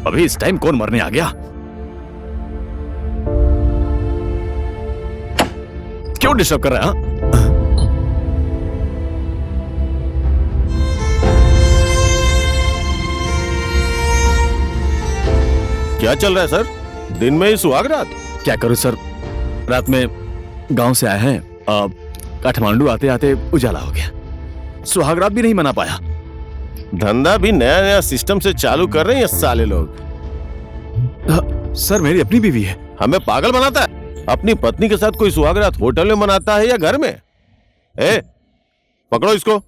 अभी इस टाइम कौन मरने आ गया? क्यों डिस्टर्ब कर रहा है? क्या चल रहा है सर? दिन में ही सुहाग रात? क्या करूं सर, रात में गांव से आए हैं, काठमांडू आते आते उजाला हो गया, सुहाग रात भी नहीं मना पाया। धंधा भी नया नया सिस्टम से चालू कर रहे हैं ये साले लोग। सर मेरी अपनी बीवी है। हमें पागल बनाता है। अपनी पत्नी के साथ कोई सुहाग रात होटल में मनाता है या घर में? पकड़ो इसको।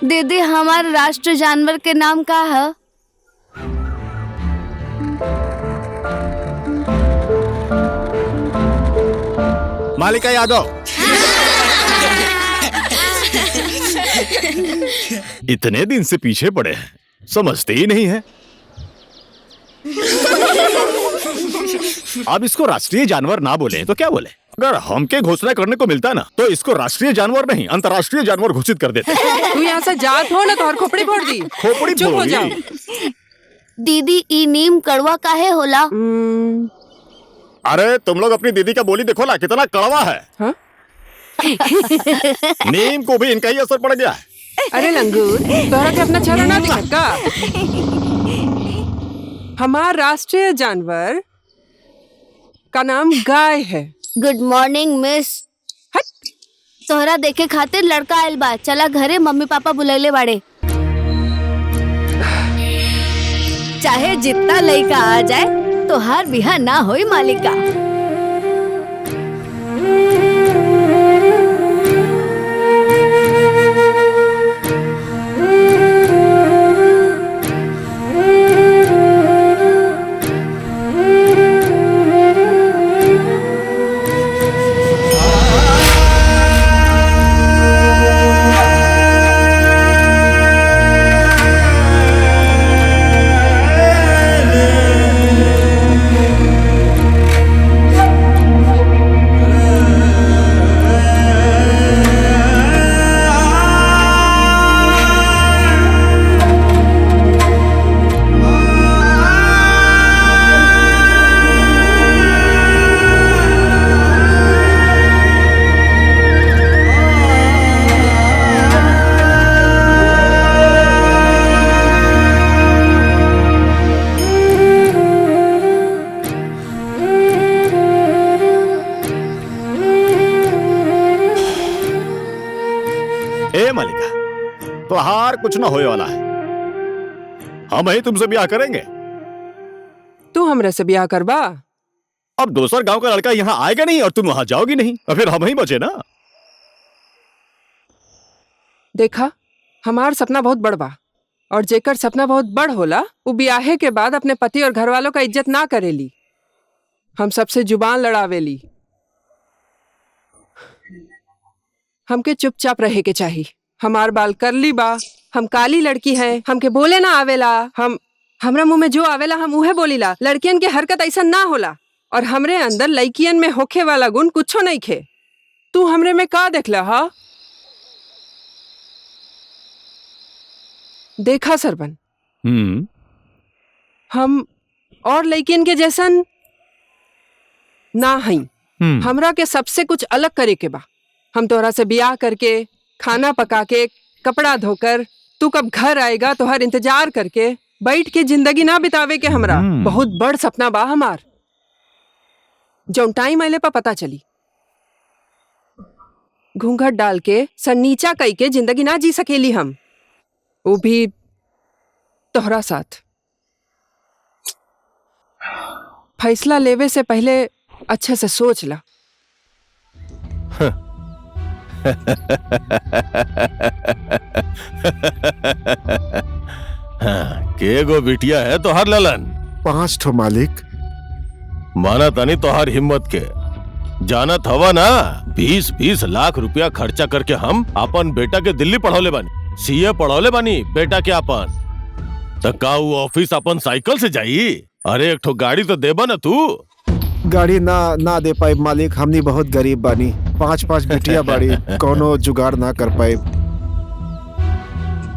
दीदी हमारे राष्ट्रीय जानवर के नाम का है? मालिका यादव। इतने दिन से पीछे पड़े हैं, समझते ही नहीं है। अब इसको राष्ट्रीय जानवर ना बोले तो क्या बोले? अगर हमके घोषणा करने को मिलता ना तो इसको राष्ट्रीय जानवर नहीं अंतर्राष्ट्रीय जानवर घोषित कर देते। तू यहाँ से जात हो ना तो और खोपड़ी फोड़ दी। खोपड़ी चुप हो जाओ। दीदी ई नीम कड़वा काहे होला? अरे तुम लोग अपनी दीदी का बोली देखो ना, कितना कड़वा है। हाँ? नीम को भी इनका ही असर पड़ गया है। अरे लंगूर, तोहरा के अपना चेहरा ना दिखत का? हमारा राष्ट्रीय जानवर का नाम गाय है। Good morning miss. तोहरा देखे खातिर लड़का आयल बा, चला घरे, मम्मी पापा बुलैले बाड़े। चाहे जितना लड़का आ जाए तो हर बिहा ना होई मालिका। हमार कुछ ना होए वाला है। हम ही तुमसे ब्याह करेंगे। तू हमरे से ब्याह करबा? अब दूसर गांव का लड़का यहाँ आएगा नहीं और तुम वहां जाओगी नहीं, और फिर हम ही बचे ना। देखा, हमार सपना बहुत बड़ बा, और जेकर सपना बहुत बड़ होला वो ब्याहे के बाद अपने पति और घर वालों का इज्जत ना करेली। हम सबसे जुबान लड़ावेली। हमके चुपचाप रहे के चाहिए। हमार बाल करली बा, हम काली लड़की हैं, हमके बोले ना आवेला। हमरा मुंह में जो आवेला हम उहे बोलीला। लड़कियन के हरकत ऐसा ना होला, और हमरे अंदर लड़कियन में होखे वाला गुण कुछो नहीं खे। तू हमरे में का देखला हा? देखा सरबन, हम और लड़कियन के जैसन ना हई। हमरा के सबसे कुछ अलग करे के बा। हम तोहरा से ब्याह करके, खाना पका के, कपड़ा धोकर, तू कब घर आएगा तो हर इंतजार करके बैठ के जिंदगी ना बितावे के हमरा बहुत बड़ सपना बा हमार, जौन टाइम आइले पर पता चली। घूंघट डाल के सर नीचा कई के जिंदगी ना जी सकेली हम, वो भी तोहरा साथ। फैसला लेवे से पहले अच्छे से सोच ला। के गो बिटिया है तोहार ललन? 5 ठो मालिक। माना तानी तोहार हिम्मत के। जानत हवा ना, 20-20 लाख रुपया खर्चा करके हम अपन बेटा के दिल्ली पढ़ौले बानी, सीए पढ़ौले बानी बेटा के अपन। तो का वो ऑफिस अपन साइकिल से जाई? अरे एक ठो गाड़ी तो देबा ना तू। गाड़ी ना दे पाए मालिक, हमनी बहुत गरीब बानी। 5-5 बिटिया बाड़ी, कोनो जुगाड़ ना कर पाए।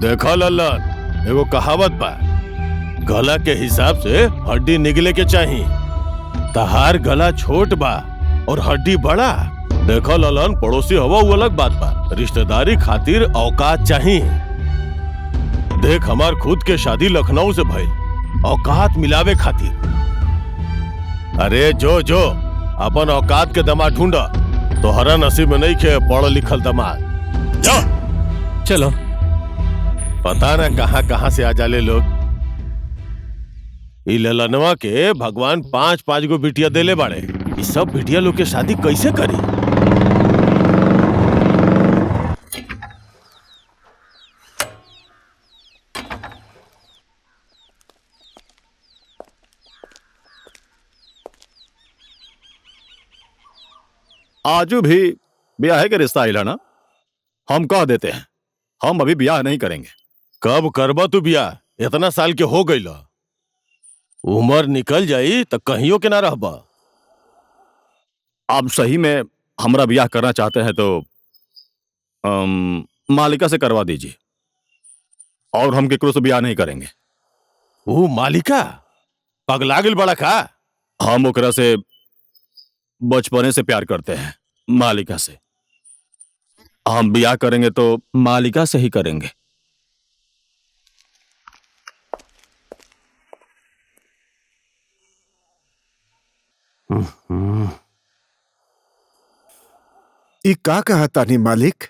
देखो ललन, एगो कहावत बा, गला के हिसाब से हड्डी निकले के चाहिए। तहार गला छोट बा और हड्डी बड़ा। देखो ललन, पड़ोसी हवा वो अलग बात बा, रिश्तेदारी खातिर औकात चाहिए। देख, हमार खुद के शादी लखनऊ से भइल, औकात मिलावे खातिर। अरे जो अपन औकात के दामाद ढूंढा, तो हरा नसीब में नहीं खे पढ़ लिखल दामाद। जाओ चलो। पता ना कहां से आ जाले लोग। ई ललनवा के भगवान 5-5 गो बिटिया देले बाड़े। ई सब बिटिया लोग के शादी कैसे करी? आजू भी ब्याह के रिश्ता आइला ना, हम कह देते हैं हम अभी ब्याह नहीं करेंगे। कब करबा तू ब्याह? इतना साल के हो गई, उम्र निकल जाई तो कहियो के ना रहबा। आप सही में हमरा ब्याह करना चाहते हैं तो मालिका से करवा दीजिए, और हम केकरो से ब्याह नहीं करेंगे। वो मालिका पगला गेल बड़ा का? हम ओकरा से बचपने से प्यार करते हैं, मालिका से। हम ब्याह करेंगे तो मालिका से ही करेंगे। ई का कहा तानी मालिक?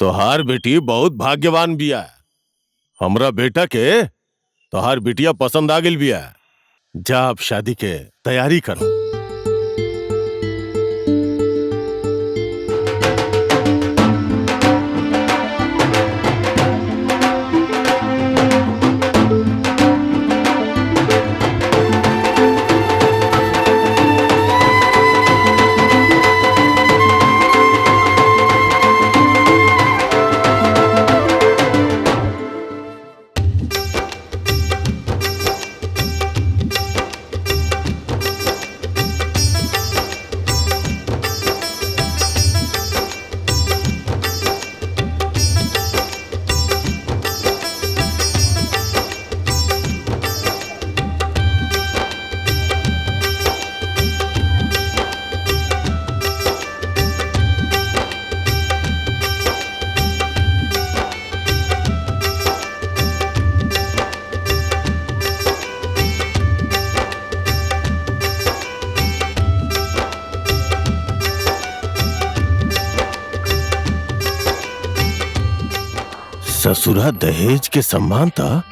तोहार बेटी बहुत भाग्यवान बिया। हमरा बेटा के तोहार बिटिया पसंद आ गेल बिया। जा अब शादी के तैयारी करो। ससुरा दहेज के सम्मान था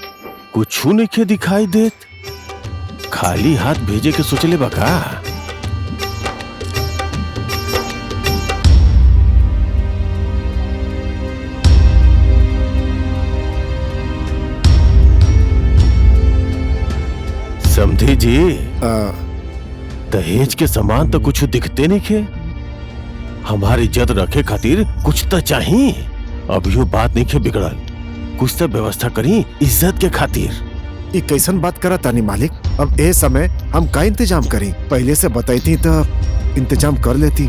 कुछ नहीं दिखाई देत, खाली हाथ भेजे के सोचले बका। समझी जी, दहेज के सामान तो कुछ दिखते नहीं खे। हमारी इज्जत रखे खातिर कुछ तो चाहिए। अब यो बात नहीं खे बिगड़ल, कुछ तो व्यवस्था करी इज्जत के खातिर। ये कैसन बात करा तानी मालिक? अब ए समय हम का इंतजाम करें? पहले से बताई तो इंतजाम कर लेती।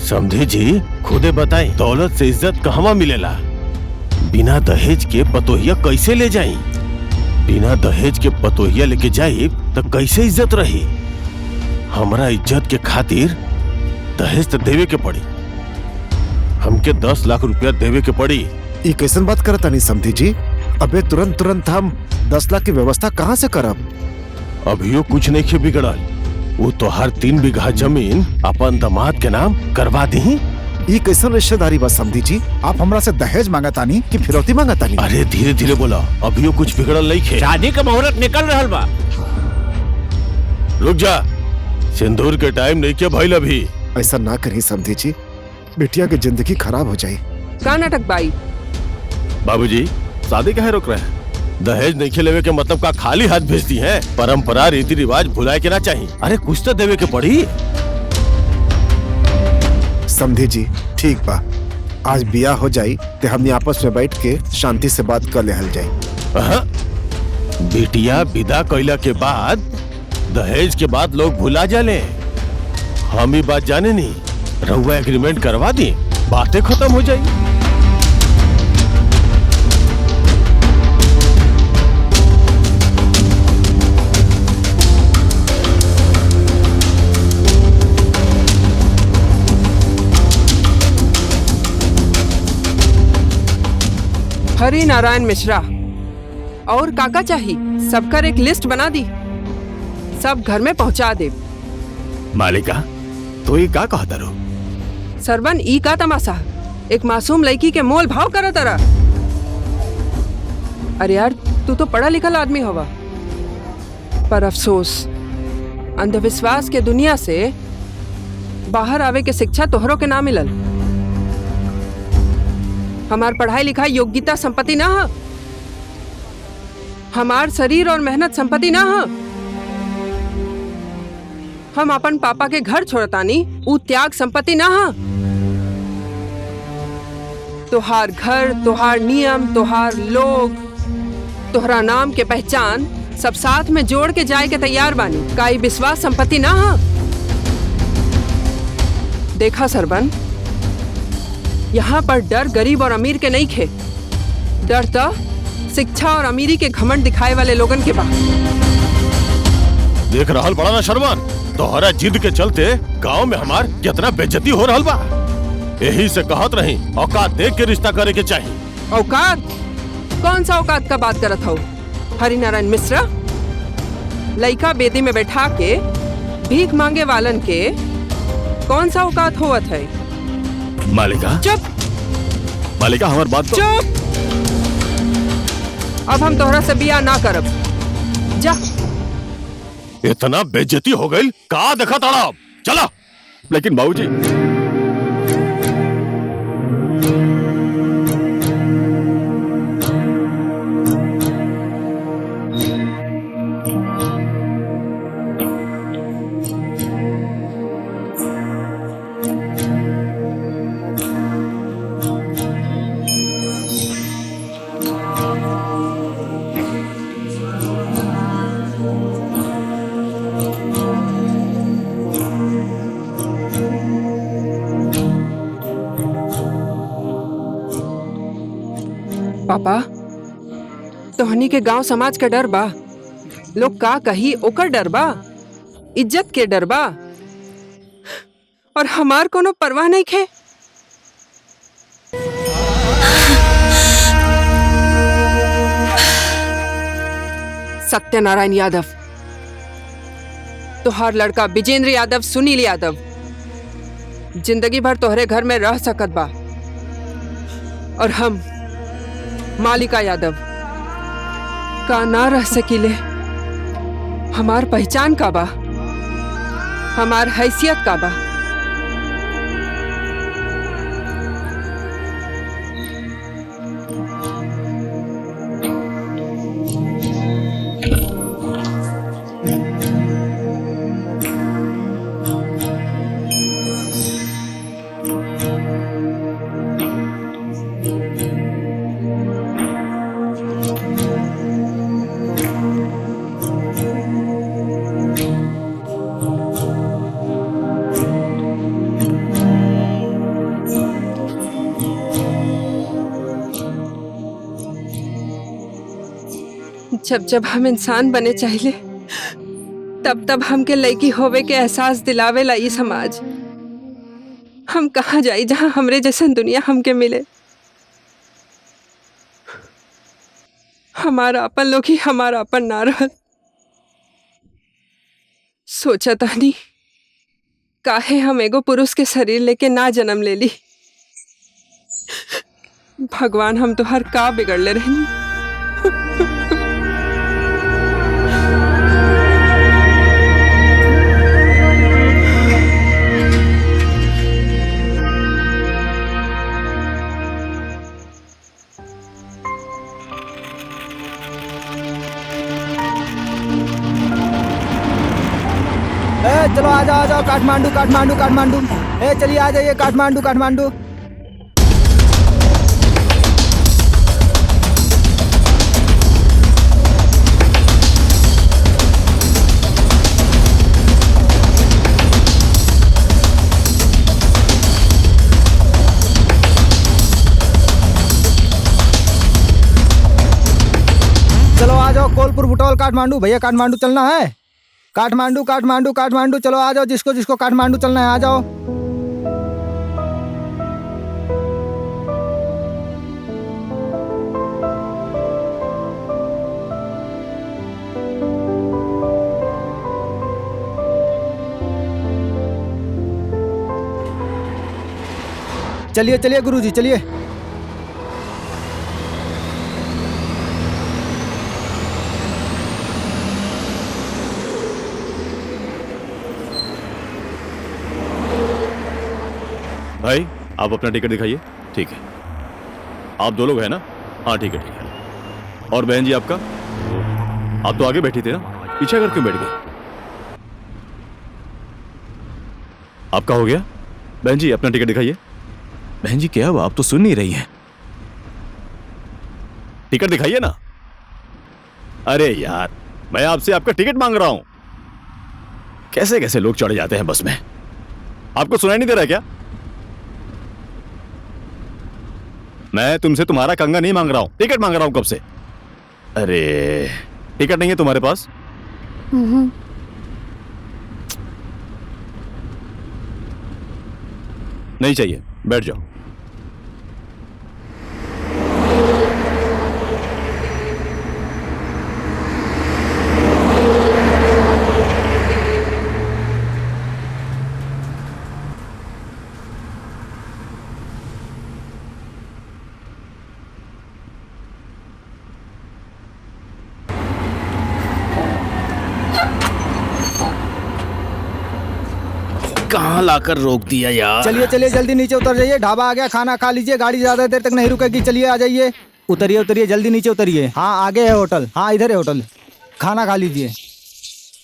समझी जी, खुदे बताई दौलत से इज्जत कहवा मिलेला? बिना दहेज के पतोहिया कैसे ले जाई? बिना दहेज के पतोहिया लेके जाई तो कैसे इज्जत रही? हमारा इज्जत के खातिर दहेज तो देवे के पड़ी। हमके 10 लाख रुपया देवे के पड़ी। ये कैसन बात करता नहीं समझी जी? अबे तुरंत हम 10 लाख की व्यवस्था कहाँ से करब? अभियो कुछ नहीं खे बिगड़ल। वो तो हर 3 बीघा जमीन अपन दामाद के नाम करवा दी। ये कैसन रिश्तेदारी बस समझी जी? आप हमरा से दहेज मांगतानी कि फिरौती मांगतानी? अरे धीरे धीरे बोला, अभियो कुछ बिगड़ल नहीं खे। शादी का मुहूर्त निकल रहल बा। रुक जा, सिंदूर के टाइम नहीं के भइल अभी। ऐसा ना करी समझी जी, बिटिया की जिंदगी खराब हो जाए। का नाटक बाई? बाबूजी, शादी काहे रोक रहे हैं? दहेज नहीं खेलेवे के मतलब का खाली हाथ भेजती है? परंपरा रीति रिवाज भुलाए के ना चाहिए। अरे कुछ तो देवे के पड़ी। समझी जी, ठीक बा, आज बिया हो जाई ते हमने आपस में बैठ के शांति से बात कर लेहल जाई। बिटिया विदा कैला के बाद दहेज के बाद लोग भुला जाले। हम ही बात जाने नहीं, रहुआ एग्रीमेंट करवा दी, बातें खत्म हो जाई। हरि नारायण मिश्रा और काका चाहिए, सबकर एक लिस्ट बना दी, सब घर में पहुंचा दे। मालिका, तो ये का कहता रो? सरवन ई का तमाशा? एक मासूम लड़की के मोल भाव करा तारा। अरे यार, तू तो पढ़ा लिखल आदमी हवा, पर अफसोस अंधविश्वास के दुनिया से बाहर आवे के शिक्षा तोहरों के ना मिलल। हमार पढ़ाई लिखाई योग्यता संपत्ति ना है, हमार शरीर और मेहनत संपत्ति ना है। हम अपन पापा के घर छोड़तानी, ऊ त्याग संपत्ति ना है। तोहार घर, तोहार नियम, तोहार लोग, तोहरा नाम के पहचान सब साथ में जोड़ के जाए के तैयार बानी। काई विश्वास संपत्ति ना है। देखा सरबन, यहाँ पर डर गरीब और अमीर के नहीं खे, डर तो शिक्षा और अमीरी के घमंड दिखाए वाले लोगन के बाद। देख रहल बड़ा ना शर्मान, तोहरा जिद के चलते गांव में हमार कितना बेइज्जती हो रहल बा। यही से कहत रही औकात देख के रिश्ता करे के चाहिए। औकात? कौन सा औकात का बात करत हो हरिनारायण मिश्रा? लइका बेदी में बैठा के भीख मांगे वालन के कौन सा औकात होवत है? मालिका, चुप मालिका, हमारी बात तो... चुप। अब हम तोहरा से बिया ना करब, जा। इतना बेइज्जती हो गई, का देखा ताड़ा? चला। लेकिन बाबूजी, पापा, तोहनी के गांव समाज का डर बा, लोग का कही ओकर डर बा, इज्जत के डर बा, और हमार कोनो परवाह नहीं खे। सत्यनारायण यादव, तोहार लड़का विजेंद्र यादव, सुनील यादव जिंदगी भर तोहरे घर में रह सकत बा, और हम मालिका यादव का ना रह सकीले। हमार पहचान का बा, हमार हैसियत का बा। जब जब हम इंसान बने चाहिए तब तब हमके लड़की होवे के एहसास दिलावेला ई समाज। हम कहाँ जाई जहाँ हमरे जैसन दुनिया हमके मिले। हमारा अपन लोग ही हमारा अपन ना रहल। सोचा तानी काहे हम एगो पुरुष के शरीर लेके ना जन्म ले ली। भगवान हम तो हर का बिगड़ले रहनी। चलो आ जाओ काठमांडू काठमांडू काठमांडू। चलिए आ जाइए काठमांडू काठमांडू। चलो आ जाओ कोलपुर बुटौल काठमांडू। भैया काठमांडू चलना है। काठमांडू काठमांडू काठमांडू चलो आ जाओ, जिसको जिसको काठमांडू चलना है आ जाओ। चलिए चलिए गुरुजी चलिए। भाई आप अपना टिकट दिखाइए। ठीक है, आप दो लोग हैं ना? हाँ ठीक है ठीक है। और बहन जी आपका? आप तो आगे बैठी थी ना, पीछे कर क्यों बैठ गए? आपका हो गया? बहन जी अपना टिकट दिखाइए। बहन जी क्या हुआ, आप तो सुन नहीं रही हैं। टिकट दिखाइए ना। अरे यार मैं आपसे आपका टिकट मांग रहा हूं। कैसे कैसे लोग चढ़ जाते हैं बस में। आपको सुनाई नहीं दे रहा क्या? मैं तुमसे तुम्हारा कंगा नहीं मांग रहा हूं, टिकट मांग रहा हूं कब से। अरे टिकट नहीं है तुम्हारे पास? नहीं चाहिए, बैठ जाओ। कहाँ लाकर रोक दिया यार। चलिए चलिए जल्दी नीचे उतर जाइए, ढाबा आ गया, खाना खा लीजिए, गाड़ी ज्यादा देर तक नहीं रुकेगी। चलिए आ जाइए, उतरिए उतरिए जल्दी नीचे उतरिए। हाँ आगे है होटल, हाँ इधर है होटल, खाना खा लीजिए।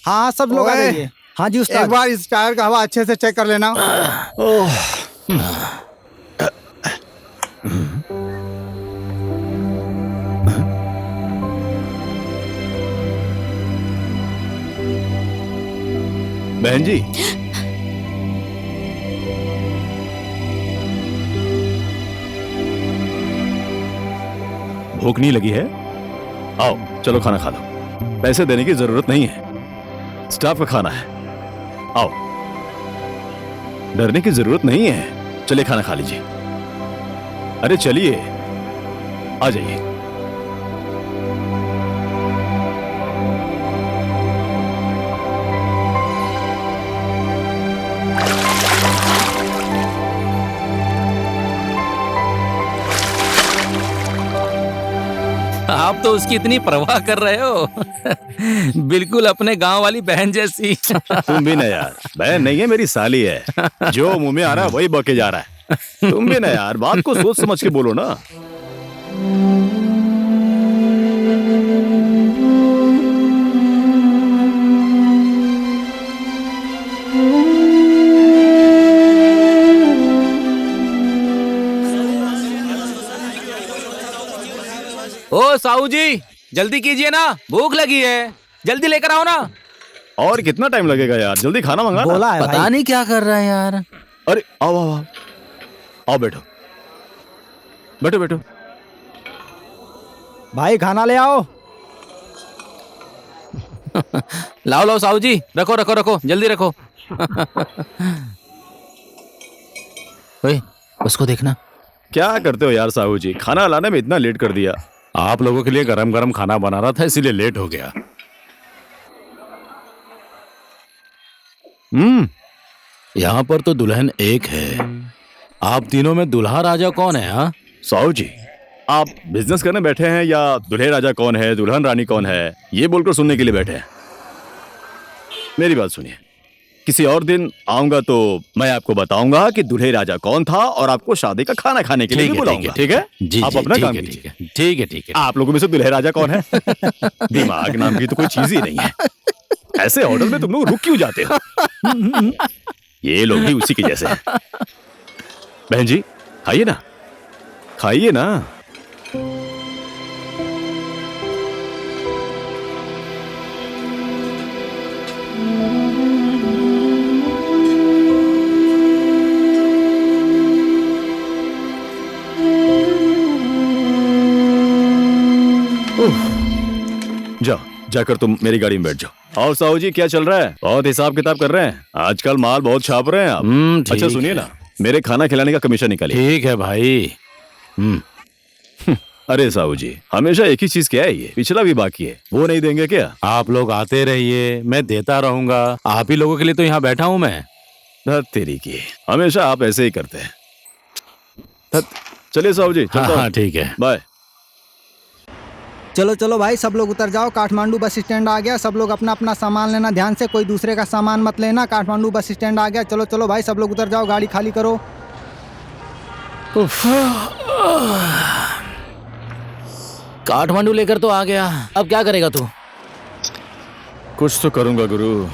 हाँ सब लोग आ जाइए। हाँ जी उस्ताद। एक बार इस टायर का हवा अच्छे से चेक कर लेना। बहन जी भूख नहीं लगी है? आओ चलो खाना खा लो। पैसे देने की जरूरत नहीं है, स्टाफ का खाना है। आओ, डरने की जरूरत नहीं है, चलिए खाना खा लीजिए। अरे चलिए आ जाइए। आप तो उसकी इतनी परवाह कर रहे हो। बिल्कुल अपने गांव वाली बहन जैसी। तुम भी ना यार, बहन नहीं है मेरी साली है, जो मुंह में आ रहा है वही बके जा रहा है। तुम भी ना यार, बात को सोच समझ के बोलो ना। ओ साहू जी, जल्दी कीजिए ना, भूख लगी है, जल्दी लेकर आओ ना। और कितना टाइम लगेगा यार, जल्दी खाना मंगा ना। बोला है पता भाई। नहीं क्या कर रहा है यार। अरे आओ आओ आओ, आओ बैठो बैठो बैठो। भाई खाना ले आओ। लाओ लाओ साहू जी, रखो रखो रखो, जल्दी रखो। ओए, उसको देखना। क्या करते हो यार साहू जी, खाना लाने में इतना लेट कर दिया। आप लोगों के लिए गरम गरम खाना बना रहा था, इसीलिए लेट हो गया। यहाँ पर तो दुल्हन एक है, आप तीनों में दुल्हा राजा कौन है? हाँ साहू जी, आप बिजनेस करने बैठे हैं या दुल्हे राजा कौन है, दुल्हन रानी कौन है, ये बोलकर सुनने के लिए बैठे हैं? मेरी बात सुनिए, किसी और दिन आऊंगा तो मैं आपको बताऊंगा कि दुल्हे राजा कौन था और आपको शादी का खाना खाने के लिए भी बुलाऊंगा, ठीक है? जी आप जी, अपना ठीक काम है, कीजिए। ठीक है ठीक है। आप लोगों में से दुल्हे राजा कौन है? दिमाग नाम की तो कोई चीज ही नहीं है। ऐसे होटल में तुम लोग रुक क्यों जाते हो? ये लोग भी उसी के जैसे हैं। बहन जी खाइए ना, खाइए ना। जाओ, जाकर तुम मेरी गाड़ी में बैठ जाओ। और साहू जी क्या चल रहा है? बहुत हिसाब किताब कर रहे हैं आजकल, माल बहुत छाप रहे हैं आप। ठीक अच्छा सुनिए है। ना, मेरे खाना खिलाने का कमीशन निकालिए। ठीक है भाई। अरे साहू जी, हमेशा एक ही चीज क्या है, ये पिछला भी बाकी है, वो नहीं देंगे क्या? आप लोग आते रहिए, मैं देता रहूंगा। आप ही लोगों के लिए तो यहाँ बैठा हूँ मैं। धत तेरी की, हमेशा आप ऐसे ही करते हैं। धत, चलिए साहू जी, चलता हूँ। हाँ ठीक है। बाय। चलो चलो भाई, सब लोग उतर जाओ, काठमांडू बस स्टैंड आ गया। सब लोग अपना अपना सामान लेना ध्यान से, कोई दूसरे का सामान मत लेना। काठमांडू बस स्टैंड आ गया। चलो चलो भाई, सब लोग उतर जाओ, गाड़ी खाली करो। काठमांडू लेकर तो आ गया, अब क्या करेगा तू? कुछ तो करूंगा गुरु।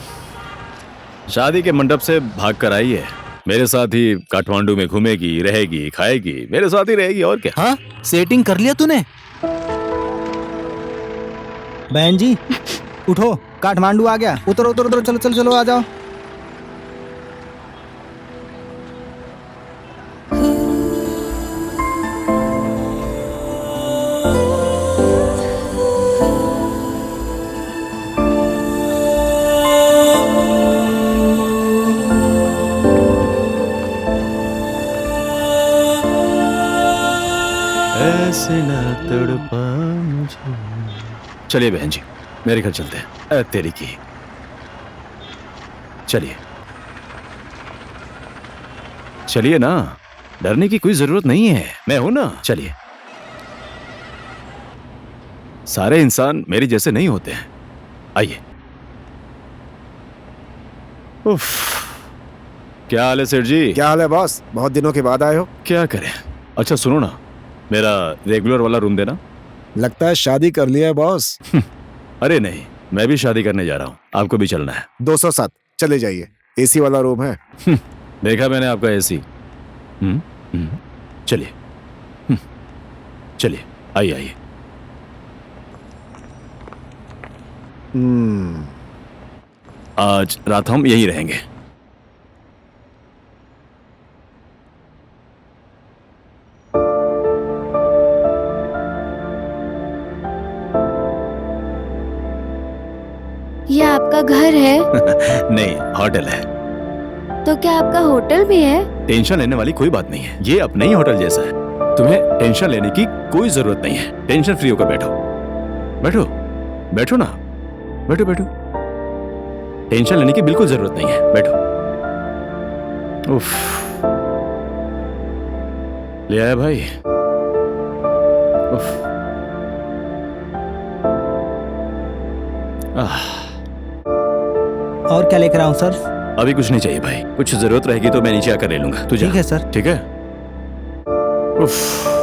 शादी के मंडप से भाग कर आई है, मेरे साथ ही काठमांडू में घूमेगी, रहेगी, खाएगी, मेरे साथ ही रहेगी, और क्या। हाँ, सेटिंग कर लिया तूने? बहन जी उठो, काठमांडू आ गया। उतरो उतरो उतरो, चलो चलो चलो, आ जाओ। ऐसे ना तड़पा मुझे। चलिए बहन जी, मेरे घर चलते हैं। अरे तेरी की, चलिए चलिए ना, डरने की कोई जरूरत नहीं है, मैं हूं ना। चलिए, सारे इंसान मेरे जैसे नहीं होते हैं। आइए। उफ, क्या हाल है सेठ जी? क्या हाल है बॉस, बहुत दिनों के बाद आए हो। क्या करें। अच्छा सुनो ना, मेरा रेगुलर वाला रूम देना। लगता है शादी कर लिया है बॉस। अरे नहीं, मैं भी शादी करने जा रहा हूँ, आपको भी चलना है। 207 चले जाइए, एसी वाला रूम है। देखा मैंने आपका एसी। चलिए चलिए, आइए आइए। आज रात हम यहीं रहेंगे। ये आपका घर है? नहीं, होटल है। तो क्या आपका होटल भी है? टेंशन लेने वाली कोई बात नहीं है, ये अपने ही होटल जैसा है। तुम्हें टेंशन लेने की कोई जरूरत नहीं है, टेंशन फ्री होकर बैठो। बैठो बैठो ना, बैठो बैठो, टेंशन लेने की बिल्कुल जरूरत नहीं है, बैठो। उफ, ले आया भाई। उफ, और क्या लेकर आऊं सर? अभी कुछ नहीं चाहिए भाई, कुछ जरूरत रहेगी तो मैं नीचे आकर ले लूंगा। तू जा। ठीक है सर। ठीक है। उफ।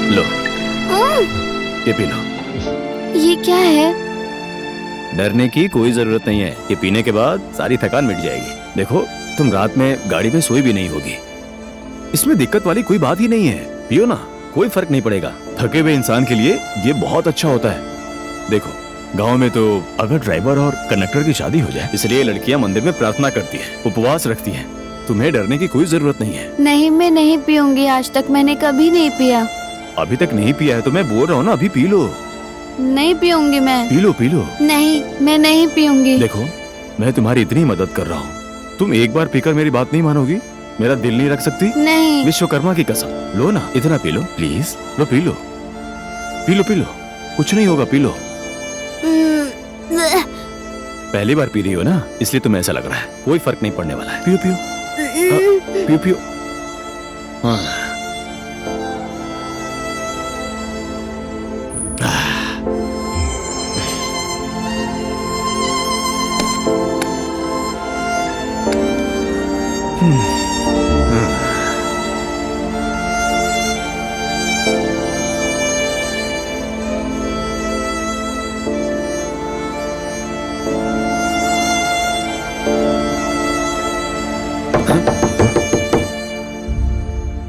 लो, ये पी लो। ये क्या है? डरने की कोई जरूरत नहीं है, ये पीने के बाद सारी थकान मिट जाएगी। देखो, तुम रात में गाड़ी में सोई भी नहीं होगी, इसमें दिक्कत वाली कोई बात ही नहीं है। पियो ना, कोई फर्क नहीं पड़ेगा। थके हुए इंसान के लिए ये बहुत अच्छा होता है। देखो, गांव में तो अगर ड्राइवर और कंडक्टर की शादी हो जाए, इसलिए लड़कियां मंदिर में प्रार्थना करती है, उपवास रखती है। तुम्हें डरने की कोई जरूरत नहीं है। नहीं, मैं नहीं पीऊंगी, आज तक मैंने कभी नहीं पिया। अभी तक नहीं पिया है तो मैं बोल रहा हूँ ना, अभी पी लो। नहीं पीऊंगी मैं। पी लो, पी लो। नहीं, मैं नहीं पीऊंगी। देखो, मैं तुम्हारी इतनी मदद कर रहा हूँ, तुम एक बार पीकर मेरी बात नहीं मानोगी? मेरा दिल नहीं रख सकती? नहीं। विश्वकर्मा की कसम, लो ना, इतना पी लो प्लीज। लो, पी लो, पी लो, पी लो, कुछ नहीं होगा, पी लो। पहली बार पी रही हो ना, इसलिए तुम्हें ऐसा लग रहा है, कोई फर्क नहीं पड़ने वाला है। पियो पियो, पियो पियो। हाँ।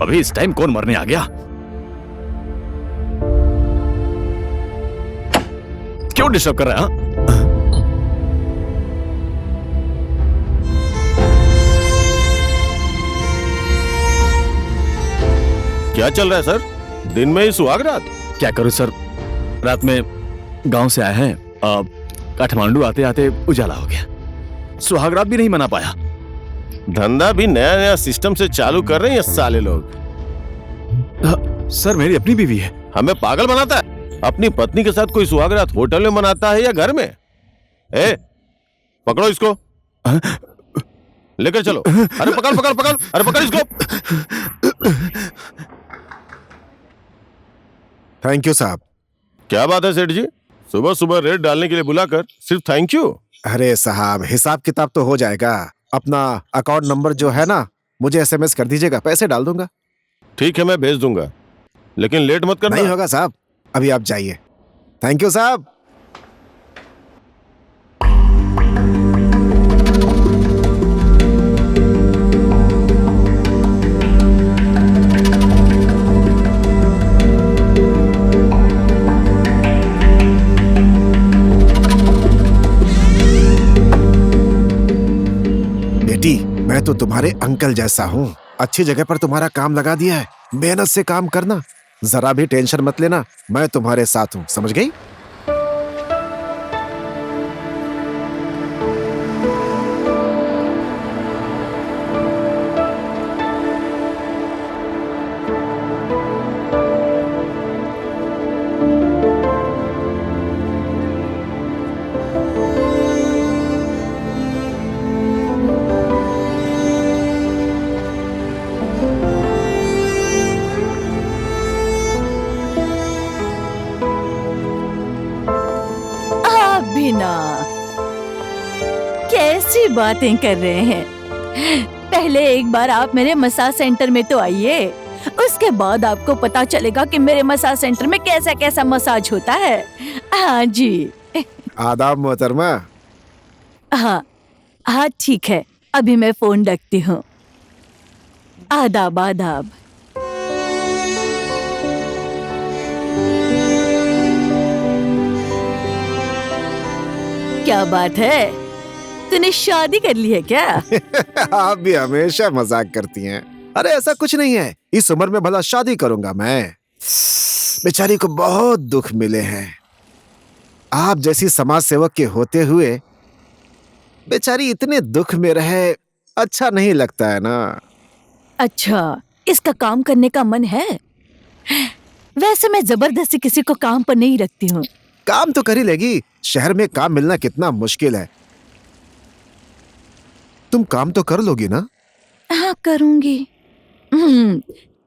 अभी इस टाइम कौन मरने आ गया? क्यों डिस्टर्ब कर रहा है? क्या चल रहा है सर? दिन में ही सुहाग रात? क्या करूं सर, रात में गांव से आए हैं, काठमांडू आते आते उजाला हो गया, सुहाग रात भी नहीं मना पाया। धंधा भी नया नया सिस्टम से चालू कर रहे हैं ये साले लोग। सर, मेरी अपनी बीवी है। हमें पागल बनाता है। अपनी पत्नी के साथ कोई सुहाग रात होटल में मनाता है या घर में? ए, पकड़ो इसको, लेकर चलो। अरे पकड़ पकड़ पकड़, अरे पकड़ इसको। थैंक यू साहब। क्या बात है सेठ जी, सुबह सुबह रेट डालने के लिए बुलाकर सिर्फ थैंक यू? अरे साहब, हिसाब किताब तो हो जाएगा। अपना अकाउंट नंबर जो है ना, मुझे एसएमएस कर दीजिएगा, पैसे डाल दूंगा। ठीक है, मैं भेज दूंगा, लेकिन लेट मत करना। नहीं होगा साहब, अभी आप जाइए। थैंक यू साहब। बेटी, मैं तो तुम्हारे अंकल जैसा हूँ। अच्छी जगह पर तुम्हारा काम लगा दिया है, मेहनत से काम करना, जरा भी टेंशन मत लेना, मैं तुम्हारे साथ हूँ, समझ गई? कैसी बातें कर रहे हैं? पहले एक बार आप मेरे मसाज सेंटर में तो आइए, उसके बाद आपको पता चलेगा कि मेरे मसाज सेंटर में कैसा कैसा मसाज होता है। हाँ जी। आदाब मोहतरमा। हाँ हाँ, ठीक है, अभी मैं फोन रखती हूँ। आदाब आदाब। क्या बात है, तूने शादी कर ली है क्या? आप भी हमेशा मजाक करती हैं। अरे ऐसा कुछ नहीं है, इस उम्र में भला शादी करूंगा मैं? बेचारी को बहुत दुख मिले हैं। आप जैसी समाज सेवक के होते हुए बेचारी इतने दुख में रहे, अच्छा नहीं लगता है ना। अच्छा, इसका काम करने का मन है? वैसे मैं जबरदस्ती किसी को काम पर नहीं रखती हूँ। काम तो कर ही लेगी, शहर में काम मिलना कितना मुश्किल है। तुम काम तो कर लोगी ना? हाँ, करूंगी।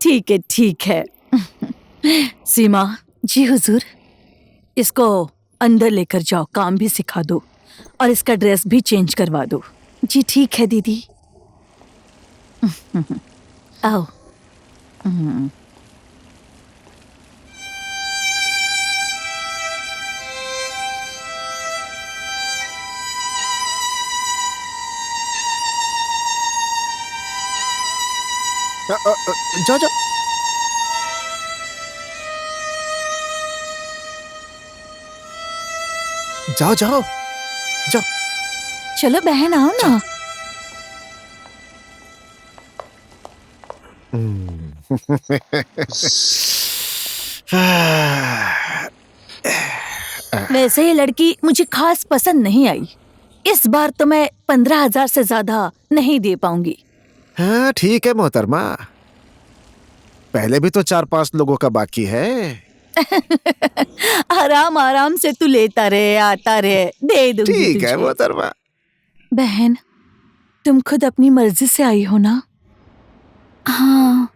ठीक है, ठीक है। सीमा जी हुजूर, इसको अंदर लेकर जाओ, काम भी सिखा दो और इसका ड्रेस भी चेंज करवा दो। जी ठीक है दीदी। आओ। जाओ जाओ। जाओ जाओ जाओ। चलो बहन, आओ ना। वैसे ये लड़की मुझे खास पसंद नहीं आई। इस बार तो मैं 15,000 से ज्यादा नहीं दे पाऊंगी। हाँ ठीक है मोहतरमा, पहले भी तो 4-5 लोगों का बाकी है। आराम आराम से तू लेता रहे, आता रहे, दे दूंगी ठीक है तुझे। मोहतरमा। बहन, तुम खुद अपनी मर्जी से आई हो ना? हाँ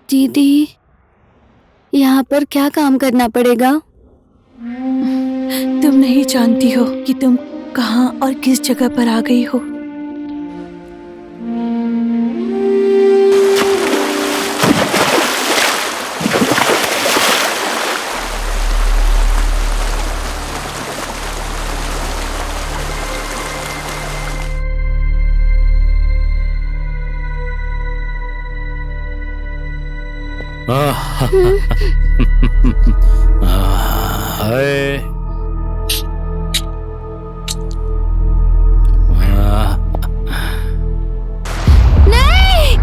दीदी, यहाँ पर क्या काम करना पड़ेगा? तुम नहीं जानती हो कि तुम कहाँ और किस जगह पर आ गई हो। हाय। नहीं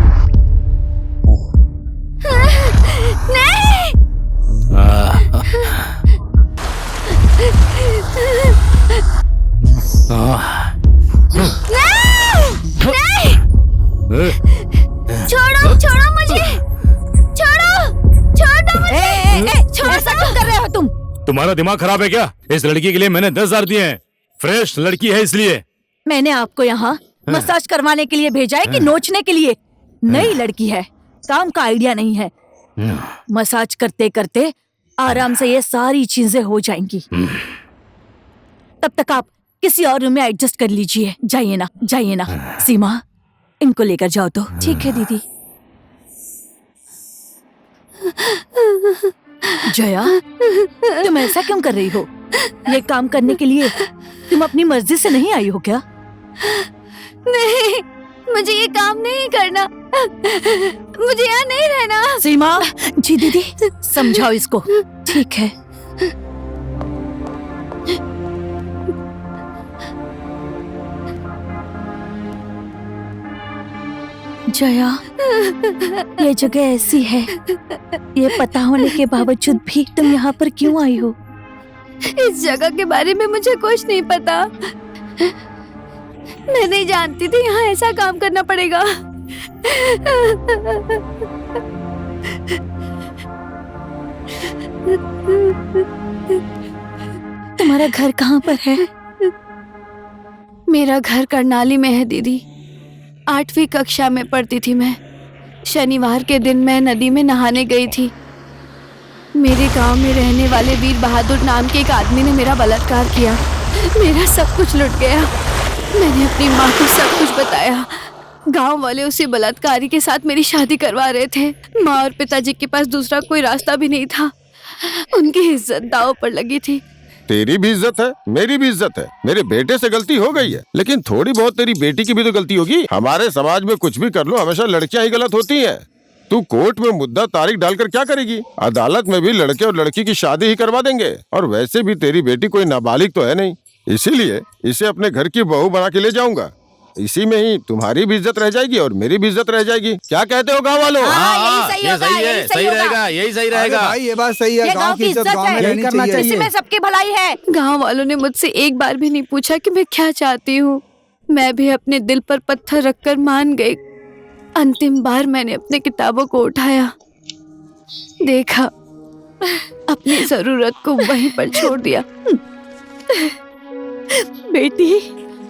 नहीं छोड़ो छोड़ो मुझे, छोड़ो छोड़ दो मुझे। छोड़ ऐसा क्यों कर रहे हो तुम? तुम्हारा दिमाग खराब है क्या? इस लड़की के लिए मैंने 10,000 दिए हैं, फ्रेश लड़की है इसलिए। मैंने आपको यहाँ मसाज करवाने के लिए भेजा है कि नोचने के लिए? नई लड़की है, काम का आइडिया नहीं है। मसाज करते करते आराम से ये सारी चीजें हो जाएंगी। तब तक आप किसी और रूम में एडजस्ट कर लीजिए। जाइए ना, जाइए ना। सीमा, इनको लेकर जाओ तो। ठीक है दीदी। जया, तुम ऐसा क्यों कर रही हो? ये काम करने के लिए तुम अपनी मर्जी से नहीं आई हो क्या? नहीं, मुझे ये काम नहीं करना, मुझे यहाँ नहीं रहना। सीमा जी दीदी, समझाओ इसको। ठीक है। जया, ये जगह ऐसी है, ये पता होने के बावजूद भी तुम यहाँ पर क्यों आई हो? इस जगह के बारे में मुझे कुछ नहीं पता। मैं नहीं जानती थी यहाँ ऐसा काम करना पड़ेगा। तुम्हारा घर कहाँ पर है? मेरा घर करनाली में है दीदी। 8वीं कक्षा में पढ़ती थी मैं। शनिवार के दिन मैं नदी में नहाने गई थी। मेरे गांव में रहने वाले वीर बहादुर नाम के एक आदमी ने मेरा बलात्कार किया। मेरा सब कुछ लुट गया। मैंने अपनी माँ को सब कुछ बताया। गांव वाले उसी बलात्कारी के साथ मेरी शादी करवा रहे थे। माँ और पिताजी के पास दूसरा कोई रास्ता भी नहीं था। उनकी इज्जत दांव पर लगी थी। तेरी भी इज्जत है, मेरी भी इज्जत है। मेरे बेटे से गलती हो गई है, लेकिन थोड़ी बहुत तेरी बेटी की भी तो गलती होगी। हमारे समाज में कुछ भी कर लो, हमेशा लड़कियां ही गलत होती हैं। तू कोर्ट में मुद्दा तारीख डालकर क्या करेगी? अदालत में भी लड़के और लड़की की शादी ही करवा देंगे। और वैसे भी तेरी बेटी कोई नाबालिग तो है नहीं, इसीलिए इसे अपने घर की बहू बना के ले जाऊंगा। इसी में ही तुम्हारी भी इज्जत रह जाएगी और मेरी भी इज्जत रह जाएगी। क्या कहते हो गाँव वालों? ये सही है, सही रहेगा, यही सही रहेगा। भाई ये बात सही है, ये गांव की इज्जत गांव में यही रहनी करना चाहिए। चाहिए। इसी में सबकी भलाई है। गांव वालों ने मुझसे एक बार भी नहीं पूछा कि मैं क्या चाहती हूँ। मैं भी अपने दिल पर पत्थर रखकर मान गई। अंतिम बार मैंने अपने किताबों को उठाया, देखा, अपनी जरूरत को वहीं पर छोड़ दिया। बेटी,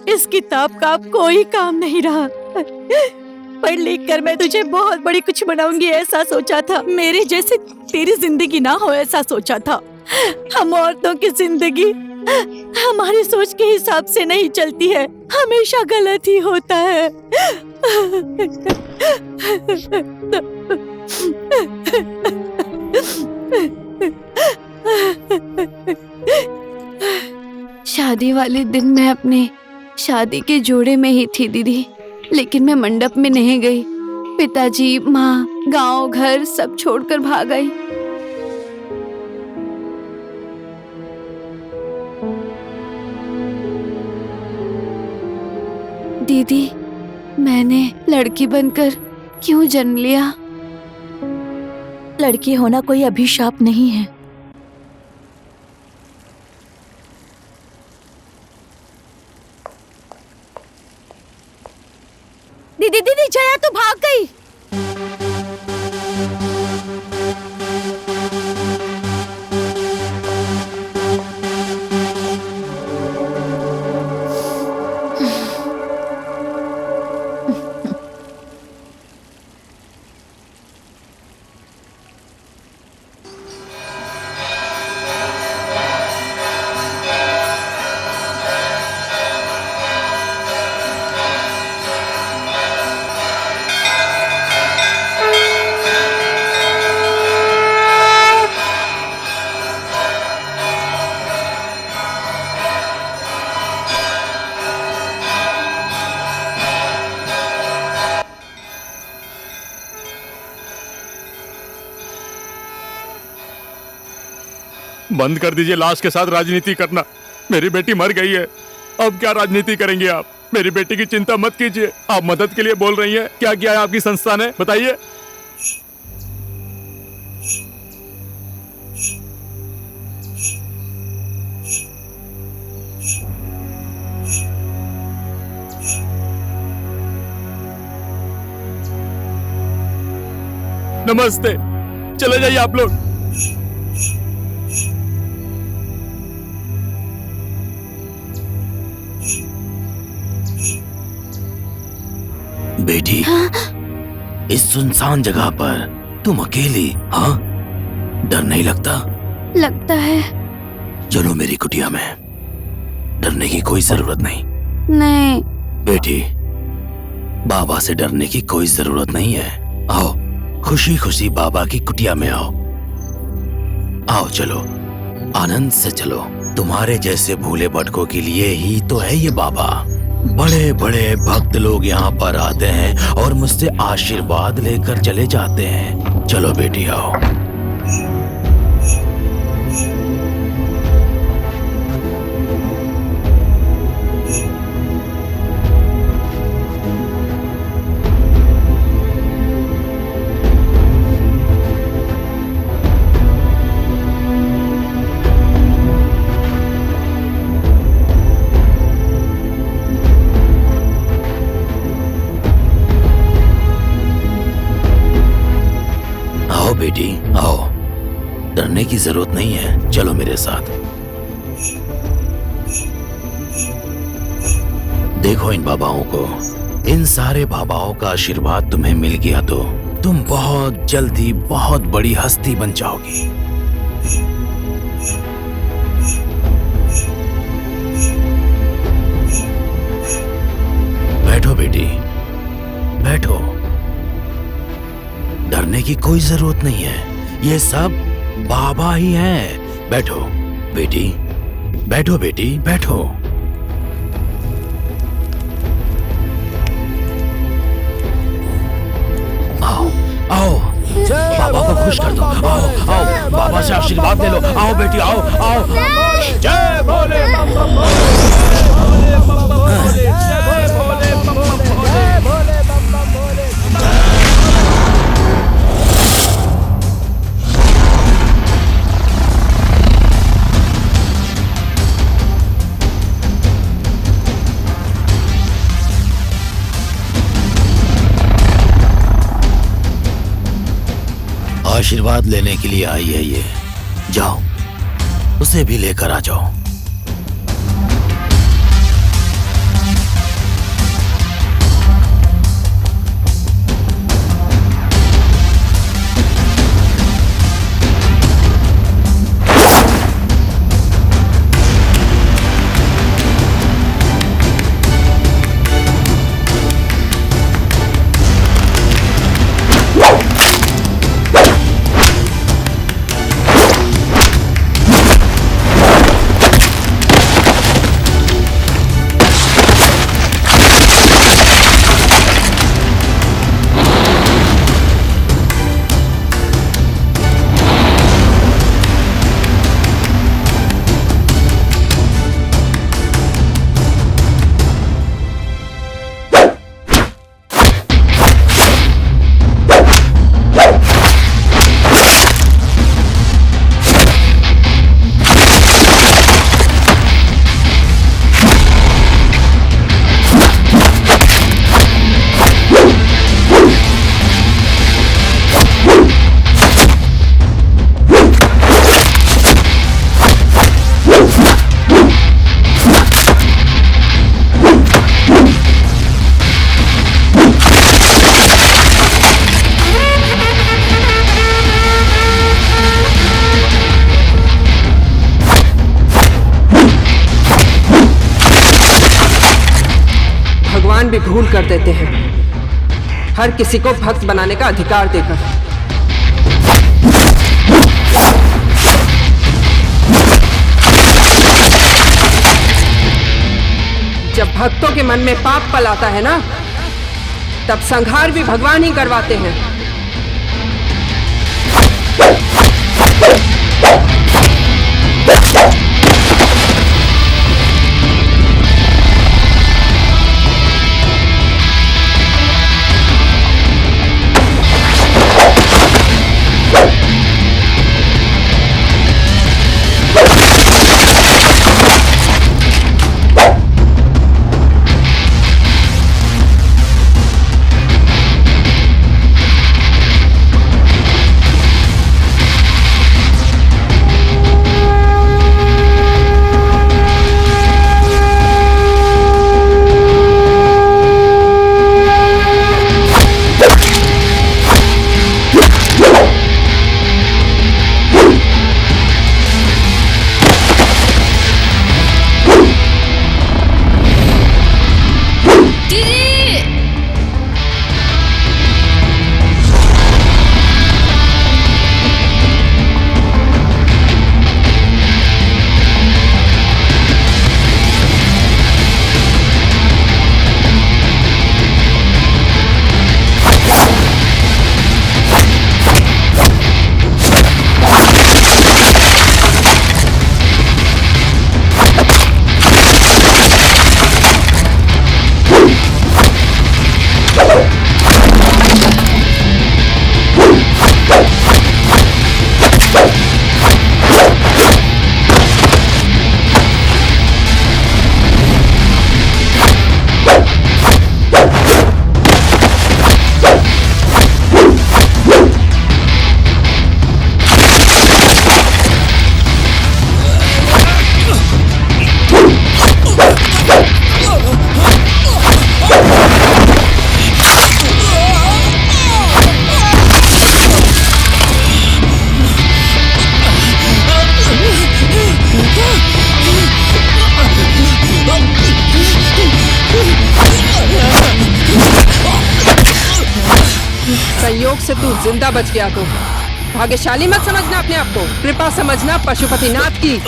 इस किताब का अब कोई काम नहीं रहा। पढ़ लिख कर मैं तुझे बहुत बड़ी कुछ बनाऊंगी ऐसा सोचा था। मेरे जैसे तेरी जिंदगी ना हो ऐसा सोचा था। हम औरतों की जिंदगी हमारी सोच के हिसाब से नहीं चलती है, हमेशा गलत ही होता है। शादी वाले दिन मैं अपने शादी के जोड़े में ही थी दीदी, लेकिन मैं मंडप में नहीं गई। पिताजी, माँ, गांव, घर सब छोड़कर भाग गई। दीदी, मैंने लड़की बनकर क्यों जन्म लिया? लड़की होना कोई अभिशाप नहीं है। दीदी दीदी, जया तो भाग गई। बंद कर दीजिए लाश के साथ राजनीति करना। मेरी बेटी मर गई है, अब क्या राजनीति करेंगे आप? मेरी बेटी की चिंता मत कीजिए। आप मदद के लिए बोल रही हैं, क्या किया है आपकी संस्था ने, बताइए। नमस्ते, चले जाइए आप लोग। बेटी, इस सुनसान जगह पर तुम अकेली? हाँ, डर नहीं लगता? लगता है। चलो मेरी कुटिया में, डरने की कोई जरूरत नहीं। नहीं बेटी, बाबा से डरने की कोई जरूरत नहीं है। आओ, खुशी खुशी बाबा की कुटिया में आओ। आओ चलो, आनंद से चलो। तुम्हारे जैसे भूले भटकों के लिए ही तो है ये बाबा। बड़े बड़े भक्त लोग यहाँ पर आते हैं और मुझसे आशीर्वाद लेकर चले जाते हैं। चलो बेटी आओ। बेटी आओ, डरने की जरूरत नहीं है, चलो मेरे साथ। देखो इन बाबाओं को, इन सारे बाबाओं का आशीर्वाद तुम्हें मिल गया तो तुम बहुत जल्दी बहुत बड़ी हस्ती बन जाओगी। बैठो बेटी, बैठो। डरने की कोई जरूरत नहीं है, ये सब बाबा ही हैं। बैठो बेटी, बैठो बेटी, बैठो। आओ आओ, बाबा को खुश कर दो। आओ आओ, बाबा से आशीर्वाद ले लो। आओ बेटी, आओ आओ। जय भोले बम बम भोले, जय भोले बम बम भोले, जय भोले बम बम आशीर्वाद लेने के लिए आई है ये। जाओ, उसे भी लेकर आ जाओ। भी भूल कर देते हैं, हर किसी को भक्त बनाने का अधिकार देकर। जब भक्तों के मन में पाप पल आता है ना, तब संहार भी भगवान ही करवाते हैं। संयोग से तू जिंदा बच गया तो भाग्यशाली मत समझना अपने आप को, कृपा समझना पशुपतिनाथ की।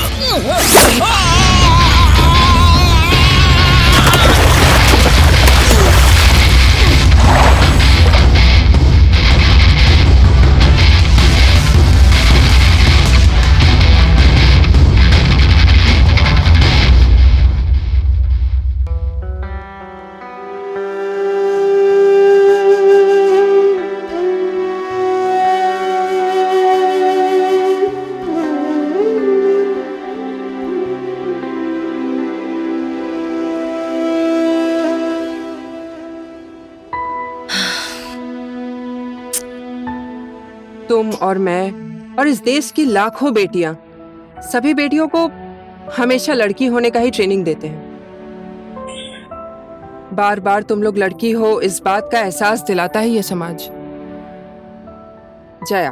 तुम और मैं और इस देश की लाखों बेटियां, सभी बेटियों को हमेशा लड़की होने का ही ट्रेनिंग देते हैं। बार बार तुम लोग लड़की हो इस बात का एहसास दिलाता है ये समाज। जया,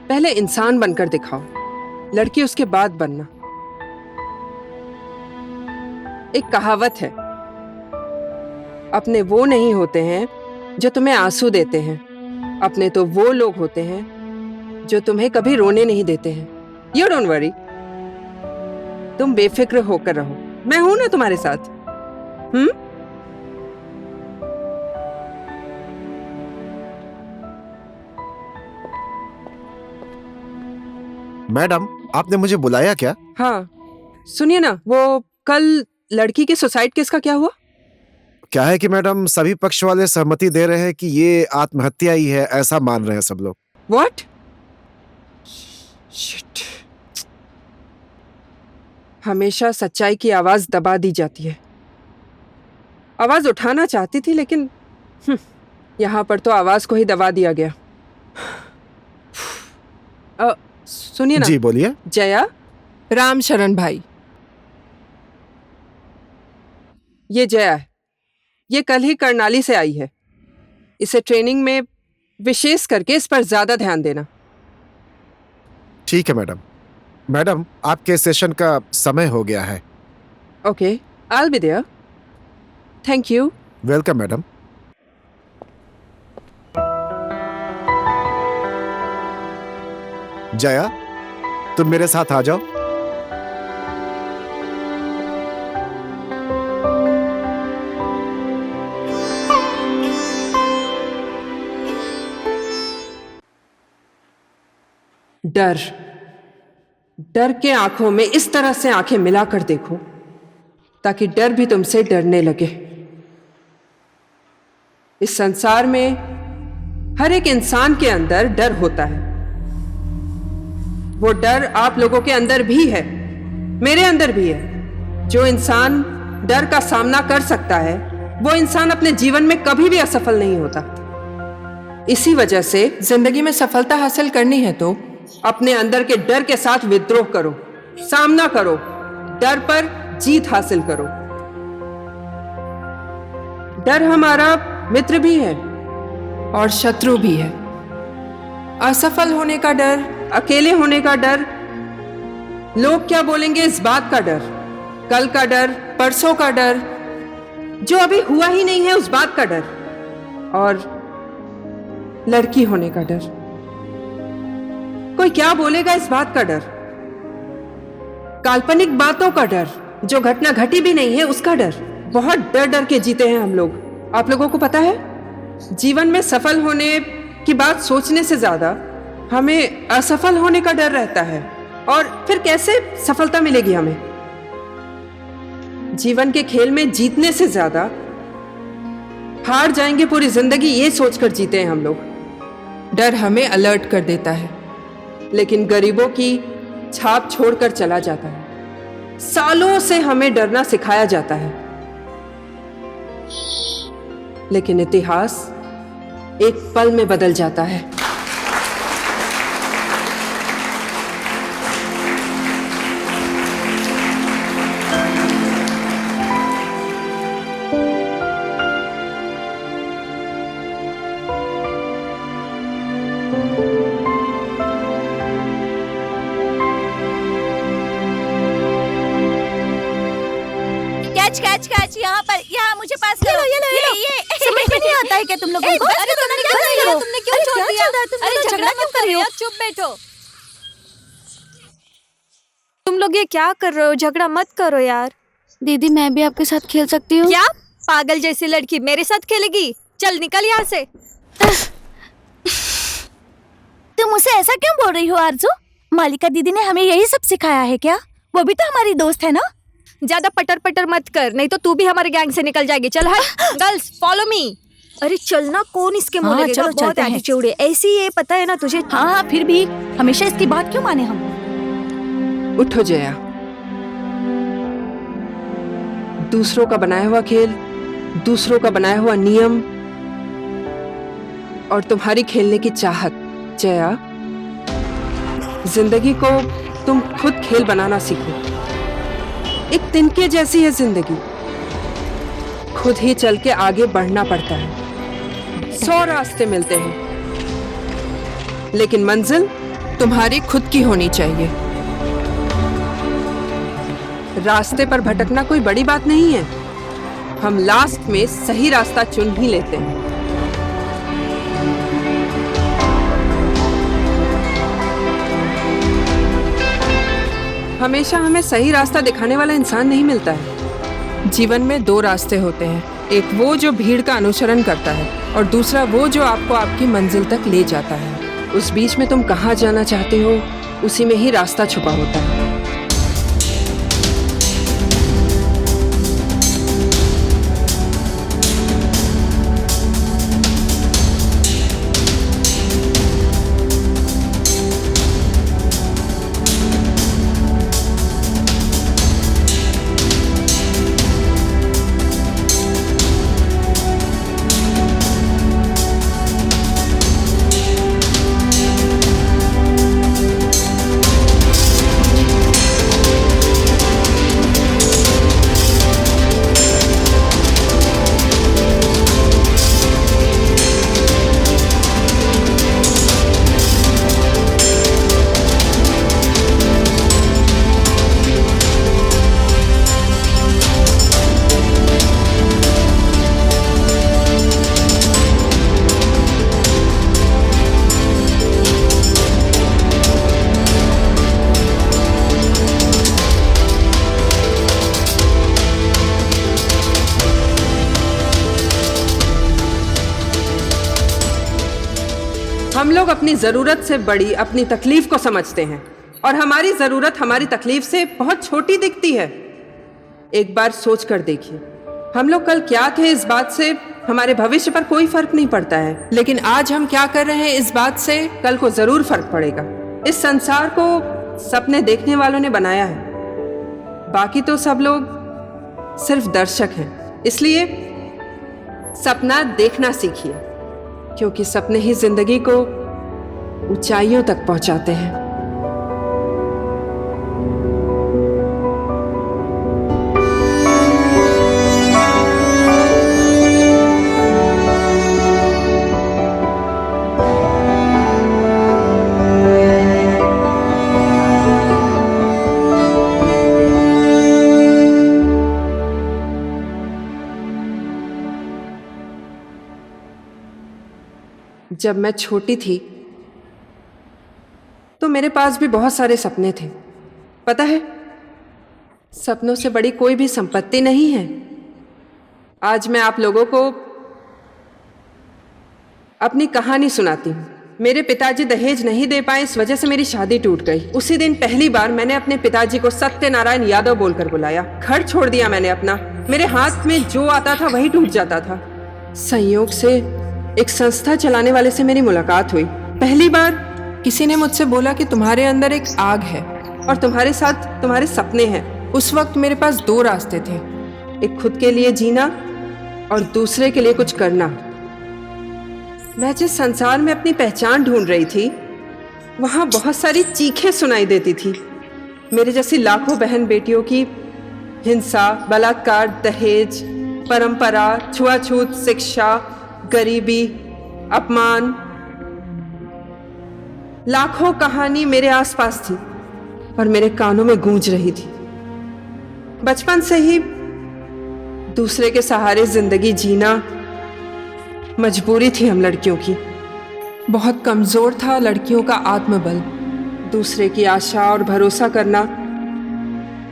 पहले इंसान बनकर दिखाओ, लड़की उसके बाद बनना। एक कहावत है, अपने वो नहीं होते हैं जो तुम्हें आंसू देते हैं, अपने तो वो लोग होते हैं जो तुम्हें कभी रोने नहीं देते हैं। यू डोंट वरी, तुम बेफिक्र होकर रहो, मैं हूं ना तुम्हारे साथ। मैडम, आपने मुझे बुलाया क्या? हाँ, सुनिए ना, वो कल लड़की के सुसाइड केस का क्या हुआ? क्या है कि मैडम, सभी पक्ष वाले सहमति दे रहे हैं कि ये आत्महत्या ही है, ऐसा मान रहे हैं सब लोग। What? Shit. हमेशा सच्चाई की आवाज दबा दी जाती है। आवाज उठाना चाहती थी लेकिन यहाँ पर तो आवाज को ही दबा दिया गया। सुनिए ना। जी बोलिए। जया, राम शरण भाई, ये जया है, ये कल ही करनाली से आई है। इसे ट्रेनिंग में विशेष करके इस पर ज्यादा ध्यान देना। ठीक है मैडम। मैडम, आपके सेशन का समय हो गया है। Okay, I will be there. Thank you. Welcome madam. Jaya, तुम मेरे साथ आ जाओ। डर, डर के आंखों में इस तरह से आंखें मिलाकर देखो ताकि डर भी तुमसे डरने लगे। इस संसार में हर एक इंसान के अंदर डर होता है। वो डर आप लोगों के अंदर भी है, मेरे अंदर भी है। जो इंसान डर का सामना कर सकता है वो इंसान अपने जीवन में कभी भी असफल नहीं होता। इसी वजह से जिंदगी में सफलता हासिल करनी है तो अपने अंदर के डर के साथ विद्रोह करो, सामना करो, डर पर जीत हासिल करो। डर हमारा मित्र भी है और शत्रु भी है। असफल होने का डर, अकेले होने का डर, लोग क्या बोलेंगे इस बात का डर, कल का डर, परसों का डर, जो अभी हुआ ही नहीं है उस बात का डर, और लड़की होने का डर, कोई क्या बोलेगा इस बात का डर, काल्पनिक बातों का डर, जो घटना घटी भी नहीं है उसका डर। बहुत डर डर के जीते हैं हम लोग। आप लोगों को पता है, जीवन में सफल होने की बात सोचने से ज्यादा हमें असफल होने का डर रहता है, और फिर कैसे सफलता मिलेगी हमें। जीवन के खेल में जीतने से ज्यादा हार जाएंगे पूरी जिंदगी, ये सोचकर जीते हैं हम लोग। डर हमें अलर्ट कर देता है लेकिन गरीबों की छाप छोड़कर चला जाता है। सालों से हमें डरना सिखाया जाता है लेकिन इतिहास एक पल में बदल जाता है। कैच कैच, यहाँ पर, यहाँ मुझे पास करो। ये समझ में नहीं आता है क्या तुम लोगों को? अरे तुमने क्या कर रहे हो? तुमने क्यों छोड़ दिया? अरे झगड़ा क्यों कर रहे हो? चुप बैठो। तुम लोग ये क्या कर रहे हो? झगड़ा मत करो यार। दीदी, मैं भी आपके साथ खेल सकती हूँ? क्या पागल जैसी लड़की मेरे साथ खेलेगी? चल निकल यहाँ से। तुम उसे ऐसा क्यों बोल रही हो आरजू? मालिका दीदी ने हमें यही सब सिखाया है क्या? वो भी तो हमारी दोस्त है ना। ज्यादा पटर पटर मत कर, नहीं तो तू भी हमारे गैंग से निकल जाएगी। चल हट। Girls follow me. अरे चलना, कौन इसके मुंह लगेगा? चलो बहुत एटीट्यूड है। ऐसी ये पता है ना तुझे। हाँ, फिर भी हमेशा इसकी बात क्यों माने हम? उठो जया, दूसरों का बनाया हुआ खेल, दूसरों का बनाया हुआ नियम और तुम्हारी खेलने की चाहत, जया, जिंदगी को तुम खुद खेल बनाना सीखो। एक तिनके जैसी है जिंदगी, खुद ही चल के आगे बढ़ना पड़ता है। 100 रास्ते मिलते हैं, लेकिन मंजिल तुम्हारी खुद की होनी चाहिए। रास्ते पर भटकना कोई बड़ी बात नहीं है, हम लास्ट में सही रास्ता चुन ही लेते हैं। हमेशा हमें सही रास्ता दिखाने वाला इंसान नहीं मिलता है। जीवन में 2 रास्ते होते हैं, एक वो जो भीड़ का अनुसरण करता है और दूसरा वो जो आपको आपकी मंजिल तक ले जाता है। उस बीच में तुम कहाँ जाना चाहते हो, उसी में ही रास्ता छुपा होता है। हम लोग अपनी जरूरत से बड़ी अपनी तकलीफ को समझते हैं और हमारी जरूरत हमारी तकलीफ से बहुत छोटी दिखती है। एक बार सोच कर देखिए, हम लोग कल क्या थे इस बात से हमारे भविष्य पर कोई फर्क नहीं पड़ता है, लेकिन आज हम क्या कर रहे हैं इस बात से कल को जरूर फर्क पड़ेगा। इस संसार को सपने देखने वालों ने बनाया है, बाकी तो सब लोग सिर्फ दर्शक हैं। इसलिए सपना देखना सीखिए, क्योंकि सपने ही जिंदगी को ऊंचाइयों तक पहुंचाते हैं। जब मैं छोटी थी तो मेरे पास भी बहुत सारे सपने थे। पता है, सपनों से बड़ी कोई भी संपत्ति नहीं है। आज मैं आप लोगों को अपनी कहानी सुनाती हूँ। मेरे पिताजी दहेज नहीं दे पाए, इस वजह से मेरी शादी टूट गई। उसी दिन पहली बार मैंने अपने पिताजी को सत्यनारायण यादव बोलकर बुलाया। घर छोड़ दिया मैंने अपना। मेरे हाथ में जो आता था वही टूट जाता था। संयोग से एक संस्था चलाने वाले से मेरी मुलाकात हुई। पहली बार किसी ने मुझसे बोला कि तुम्हारे अंदर एक आग है और तुम्हारे साथ तुम्हारे सपने हैं। उस वक्त मेरे पास 2 रास्ते थे, एक खुद के लिए जीना और दूसरे के लिए कुछ करना। मैं जिस संसार में अपनी पहचान ढूंढ रही थी, वहां बहुत सारी चीखें सुनाई देती थी। मेरे जैसी लाखों बहन बेटियों की हिंसा, बलात्कार, दहेज, परंपरा, छुआछूत, शिक्षा, गरीबी, अपमान, लाखों कहानी मेरे आसपास थी और मेरे कानों में गूंज रही थी। बचपन से ही दूसरे के सहारे जिंदगी जीना मजबूरी थी हम लड़कियों की। बहुत कमजोर था लड़कियों का आत्मबल। दूसरे की आशा और भरोसा करना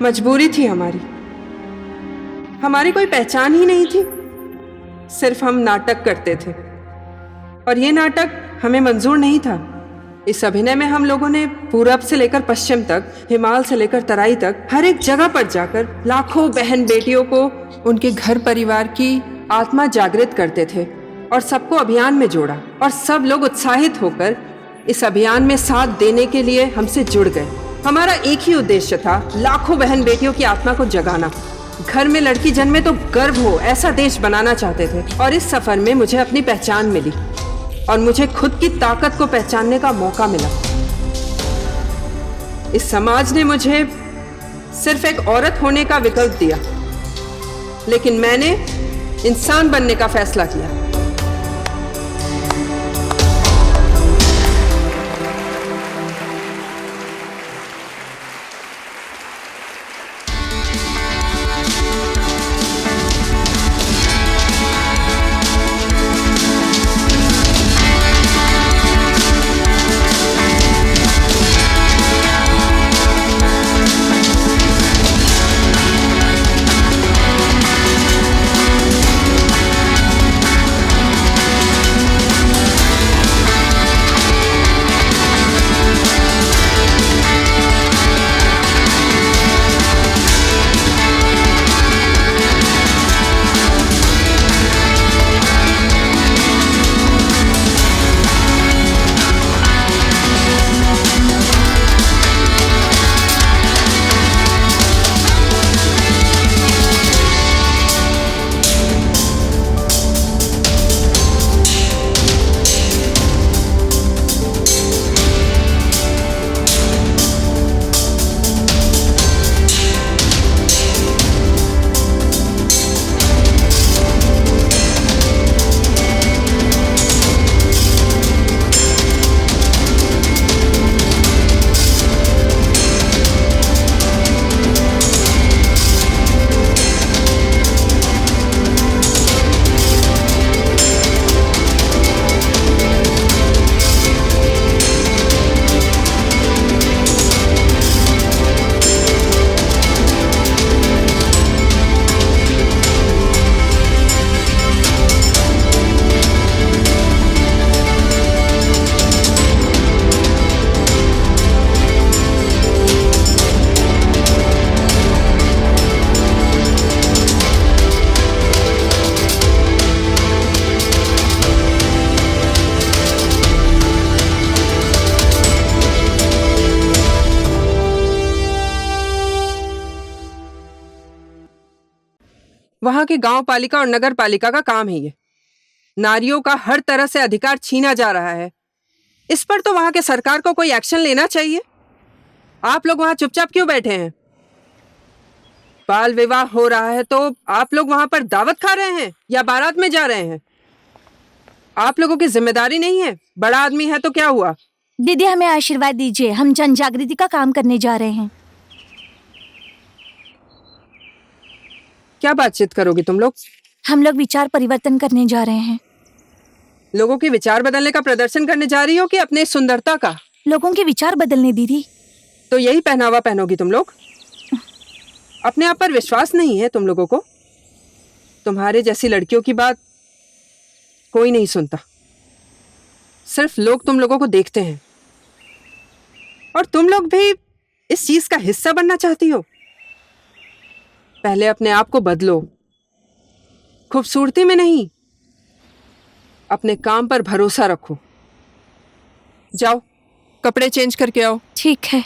मजबूरी थी हमारी। हमारी कोई पहचान ही नहीं थी, सिर्फ हम नाटक करते थे और ये नाटक हमें मंजूर नहीं था। इस अभिनय में हम लोगों ने पूरब से लेकर पश्चिम तक, हिमालय से लेकर तराई तक, हर एक जगह पर जाकर लाखों बहन बेटियों को उनके घर परिवार की आत्मा जागृत करते थे और सबको अभियान में जोड़ा। और सब लोग उत्साहित होकर इस अभियान में साथ देने के लिए हमसे जुड़ गए। हमारा एक ही उद्देश्य था, लाखों बहन बेटियों की आत्मा को जगाना। घर में लड़की जन्मे तो गर्व हो, ऐसा देश बनाना चाहते थे। और इस सफर में मुझे अपनी पहचान मिली। और मुझे खुद की ताकत को पहचानने का मौका मिला। इस समाज ने मुझे सिर्फ एक औरत होने का विकल्प दिया, लेकिन मैंने इंसान बनने का फैसला किया। वहां की गांव पालिका और नगर पालिका का काम है ये। नारियों का हर तरह से अधिकार छीना जा रहा है। इस पर तो वहां के सरकार को कोई एक्शन लेना चाहिए। आप लोग वहां चुपचाप क्यों बैठे हैं? बाल विवाह हो रहा है तो आप लोग वहां पर दावत खा रहे हैं या बारात में जा रहे हैं? आप लोगों की जिम्मेदारी नहीं है? बड़ा आदमी है तो क्या हुआ? दीदी हमें आशीर्वाद दीजिए, हम जन जागृति का काम करने जा रहे हैं। क्या बातचीत करोगी तुम लोग? हम लोग विचार परिवर्तन करने जा रहे हैं। लोगों के विचार बदलने का प्रदर्शन करने जा रही हो कि अपने सुंदरता का? लोगों के विचार बदलने दीदी। तो यही पहनावा पहनोगी तुम लोग? अपने आप पर विश्वास नहीं है तुम लोगों को? तुम्हारे जैसी लड़कियों की बात कोई नहीं सुनता। सिर्फ लोग तुम लोगों को देखते हैं। और तुम लोग भी इस चीज का हिस्सा बनना चाहती हो? पहले अपने आप को बदलो, खूबसूरती में नहीं, अपने काम पर भरोसा रखो। जाओ कपड़े चेंज करके आओ। ठीक है।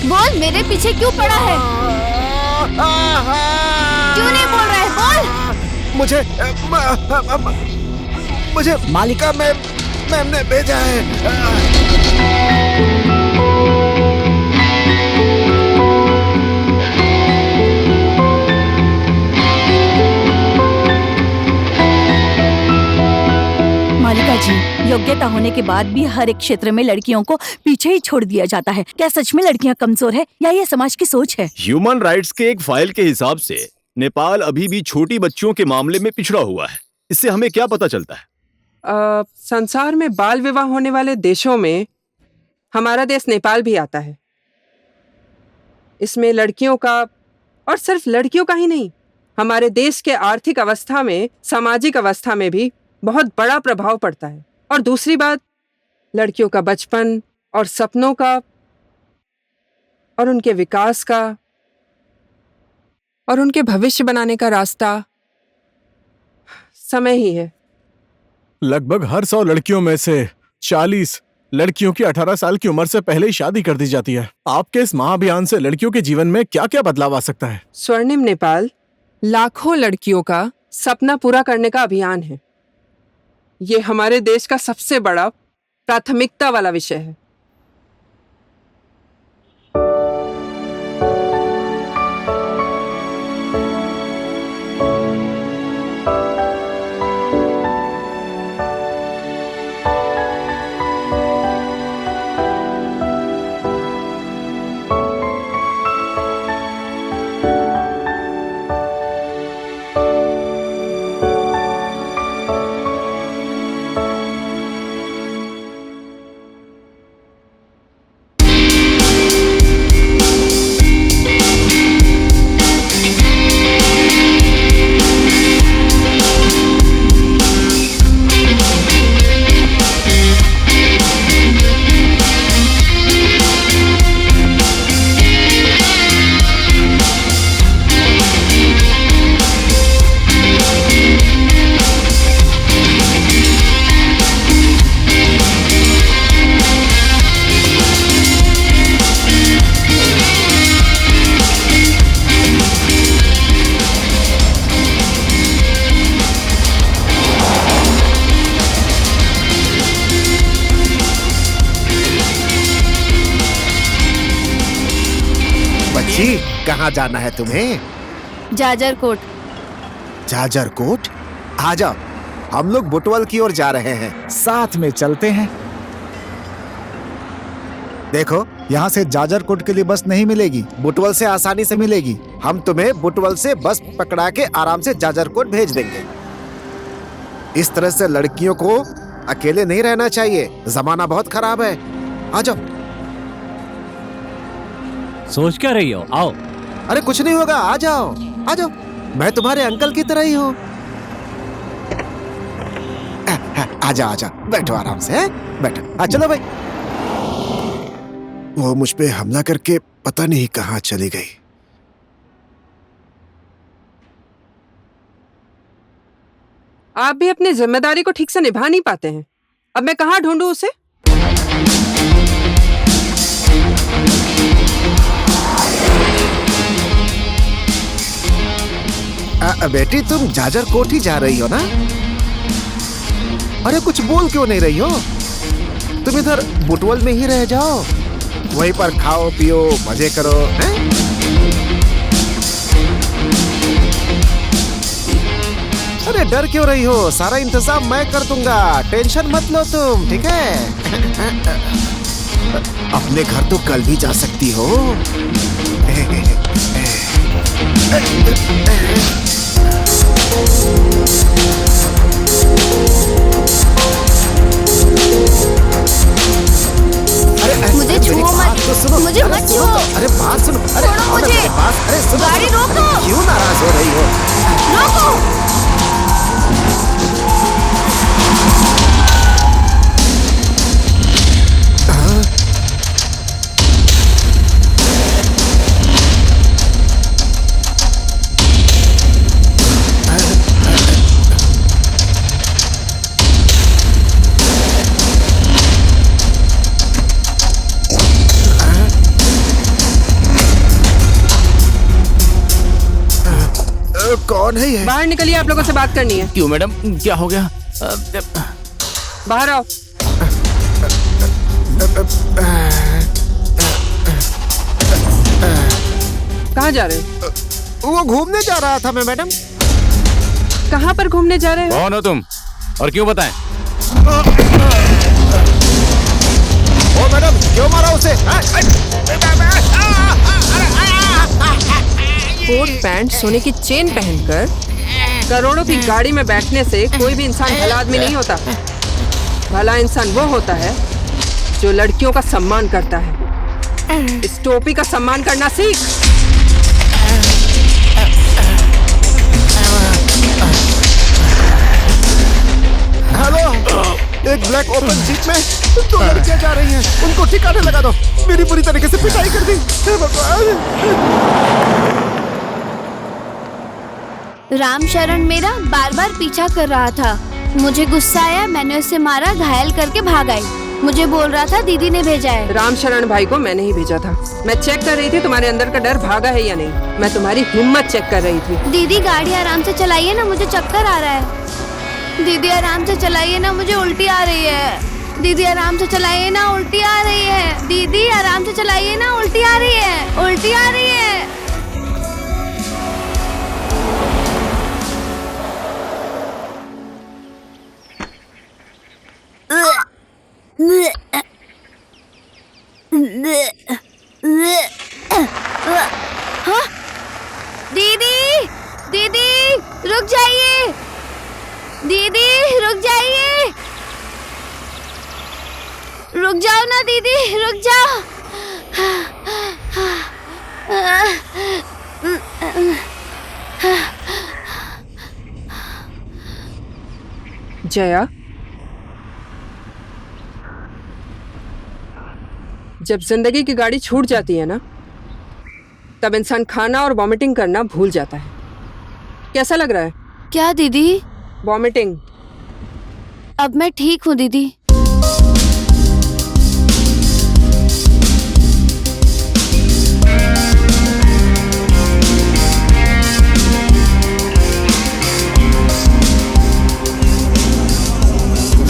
बोल, मेरे पीछे क्यों पड़ा है? क्यों नहीं बोल रहा है? बोल। मुझे मालिका मैम ने भेजा है। मालिका जी, योग्यता होने के बाद भी हर एक क्षेत्र में लड़कियों को पीछे ही छोड़ दिया जाता है। क्या सच में लड़कियां कमजोर है या ये समाज की सोच है? ह्यूमन राइट्स के एक फाइल के हिसाब से नेपाल अभी भी छोटी बच्चियों के मामले में पिछड़ा हुआ है। इससे हमें क्या पता चलता है? संसार में बाल विवाह होने वाले देशों में हमारा देश नेपाल भी आता है। इसमें लड़कियों का, और सिर्फ लड़कियों का ही नहीं, हमारे देश के आर्थिक अवस्था में, सामाजिक अवस्था में भी बहुत बड़ा प्रभाव पड़ता है। और दूसरी बात, लड़कियों का बचपन और सपनों का और उनके विकास का और उनके भविष्य बनाने का रास्ता समय ही है। लगभग हर 100 लड़कियों में से 40 लड़कियों की 18 साल की उम्र से पहले ही शादी कर दी जाती है। आपके इस महाअभियान से लड़कियों के जीवन में क्या क्या बदलाव आ सकता है? स्वर्णिम नेपाल लाखों लड़कियों का सपना पूरा करने का अभियान है। ये हमारे देश का सबसे बड़ा प्राथमिकता वाला विषय है। बच्ची, कहाँ जाना है तुम्हें? जाजरकोट। जाजरकोट? आ जाओ, हम लोग बुटवल की ओर जा रहे हैं। साथ में चलते हैं। देखो, यहाँ से जाजरकोट के लिए बस नहीं मिलेगी। बुटवल से आसानी से मिलेगी। हम तुम्हें बुटवल से बस पकड़ा के आराम से जाजरकोट भेज देंगे। इस तरह से लड़कियों को अकेले नहीं रहना चाहिए। जमाना बहुत खराब है। आ जाओ। सोच क्या रही हो? आओ। अरे कुछ नहीं होगा, आ जाओ आ जाओ। मैं तुम्हारे अंकल की तरह ही हूँ। आजा आजा, बैठो आराम से। बैठो। चलो भाई। वो मुझ पे हमला करके पता नहीं कहाँ चली गई। आप भी अपनी जिम्मेदारी को ठीक से निभा नहीं पाते हैं। अब मैं कहाँ ढूंढूं उसे? बेटी, तुम जाजरकोट ही जा रही हो ना? अरे कुछ बोल क्यों नहीं रही हो? तुम इधर बुटवल में ही रह जाओ, वहीं पर खाओ पियो मजे करो। हैं? अरे डर क्यों रही हो? सारा इंतजाम मैं कर दूंगा, टेंशन मत लो तुम, ठीक है? अपने घर तो कल भी जा सकती हो। मुझे छुओ मत, मुझे मत छुओ। अरे बात सुनो। अरे मुझे। अरे सुनो, गाड़ी रोको। क्यों नाराज हो रही हो? रोको। कौन है ये? बाहर निकलिए, आप लोगों से बात करनी है। क्यों मैडम, क्या हो गया? बाहर आओ। कहाँ जा रहे हो? वो घूमने जा रहा था मैं मैडम। कहाँ पर घूमने जा रहे हो? कौन हो तुम और क्यों बताएं? ओ मैडम, क्यों मारा उसे? कोट पैंट सोने की चेन पहनकर करोड़ों की गाड़ी में बैठने से कोई भी इंसान भला आदमी नहीं होता। भला इंसान वो होता है जो लड़कियों का सम्मान करता है। इस टोपी का सम्मान करना सीख। हेलो, एक ब्लैक ओपन जीप में 2 लड़कियां जा रही हैं, उनको ठिकाने लगा दो। मेरी पूरी तरीके से पिटाई कर दी। हे भगवान। रामशरण मेरा बार बार पीछा कर रहा था। मुझे गुस्सा आया, मैंने उसे मारा, घायल करके भाग आई। मुझे बोल रहा था दीदी ने भेजा है। रामशरण भाई को मैंने ही भेजा था। मैं चेक कर रही थी तुम्हारे अंदर का डर भागा है या नहीं। मैं तुम्हारी हिम्मत चेक कर रही थी। दीदी गाड़ी आराम से चलाइए ना, मुझे चक्कर आ रहा है। दीदी आराम से चलाइए ना, मुझे उल्टी आ रही है। दीदी आराम से चलाइए ना, उल्टी आ रही है। दीदी आराम से चलाइए ना, उल्टी आ रही है, उल्टी आ रही है। हाँ? दीदी, दीदी रुक जाइए। दीदी रुक जाइए, रुक जाओ ना दीदी, रुक जाओ। जया, जब जिंदगी की गाड़ी छूट जाती है ना, तब इंसान खाना और वॉमिटिंग करना भूल जाता है। कैसा लग रहा है? क्या दीदी? वॉमिटिंग। अब मैं ठीक हूँ दीदी।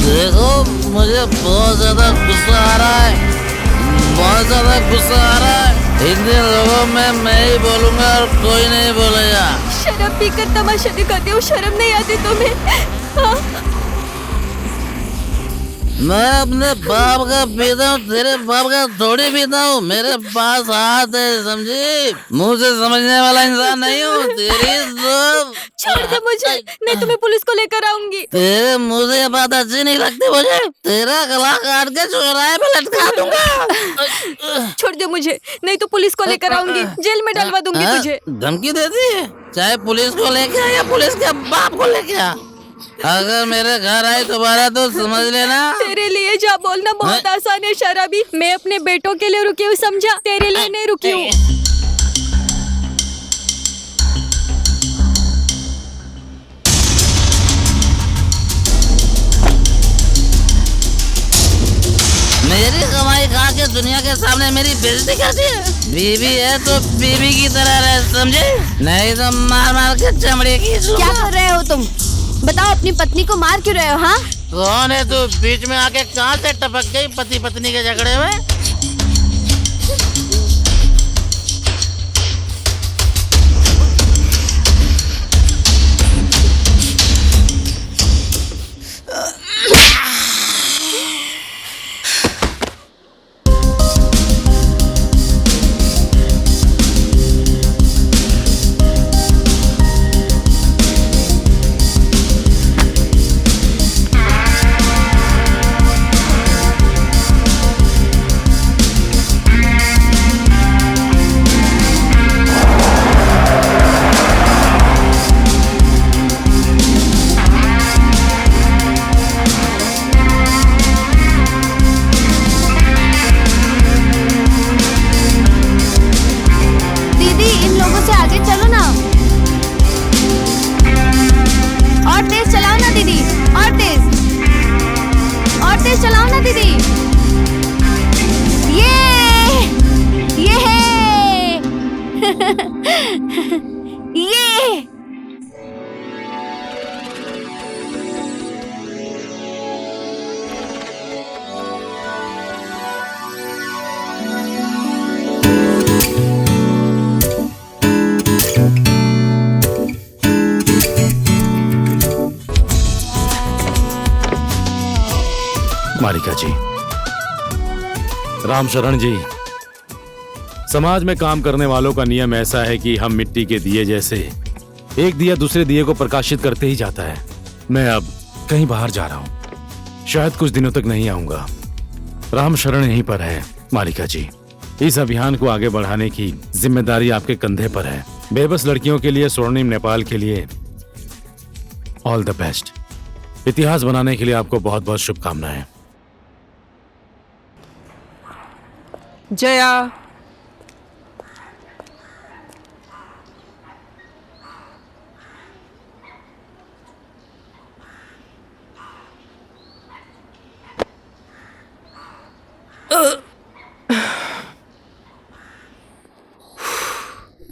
देखो, मुझे बहुत ज्यादा गुस्सा आ रहा है, बहुत ज्यादा गुस्सा आ रहा है। इन लोगों में मैं ही बोलूंगा और कोई नहीं बोलेगा। शराब पीकर तमाशा दिखाते हो, शर्म नहीं आती तुम्हें? हाँ? मैं अपने बाप का पीता हूँ, तेरे बाप का थोड़ी पीता हूँ। मेरे पास हाथ है, समझी? मुंह से समझने वाला इंसान नहीं हूँ। तेरी तो छोड़ दे मुझे, नहीं तो मैं पुलिस को लेकर आऊंगी। तेरे मुंह से ये बात अच्छी नहीं लगती मुझे। तेरा गला काट के चौराहे पे लटका दूंगा। छोड़ दे मुझे, नहीं तो पुलिस को लेकर आऊंगी, जेल में डलवा दूंगी तुझे। धमकी देती है? चाहे पुलिस को लेके आ या पुलिस के बाप को लेके आ। अगर मेरे घर आई दोबारा तो समझ लेना। तेरे लिए जा बोलना बहुत आसान है शराबी। मैं अपने बेटों के लिए रुकी हूँ, समझा? तेरे लिए नहीं रुकी हूँ। मेरी कमाई खा के दुनिया के सामने मेरी बेइज्जती करती है। बीवी है तो बीवी की तरह रहे, समझे? नहीं तो मार मार के चमड़ी खींच लूंगा। क्या कर रहे हो तुम? बताओ, अपनी पत्नी को मार क्यों रहे हो? हाँ, कौन है तू? बीच में आके कहाँ से टपक गई पति पत्नी के झगड़े में? मारिका जी, रामशरण जी, समाज में काम करने वालों का नियम ऐसा है कि हम मिट्टी के दिए जैसे एक दिया दूसरे दिए को प्रकाशित करते ही जाता है। मैं अब कहीं बाहर जा रहा हूँ, शायद कुछ दिनों तक नहीं आऊंगा। राम शरण यहीं पर है। मालिका जी, इस अभियान को आगे बढ़ाने की जिम्मेदारी आपके कंधे पर है। बेबस लड़कियों के लिए स्वर्णिम नेपाल के लिए ऑल द बेस्ट। इतिहास बनाने के लिए आपको बहुत बहुत शुभकामनाएं। जया,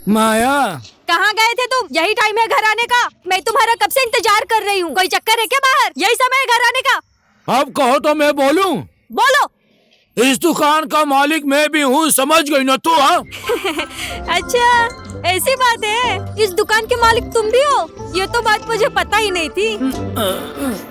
माया, कहाँ गए थे तुम? यही टाइम है घर आने का। मैं तुम्हारा कब से इंतजार कर रही हूँ। कोई चक्कर है क्या बाहर? यही समय है घर आने का। अब कहो तो मैं बोलूं? बोलो। इस दुकान का मालिक मैं भी हूँ, समझ गई ना तू? हाँ। अच्छा, ऐसी बात है। इस दुकान के मालिक तुम भी हो? ये तो बात मुझे पता ही नहीं थी।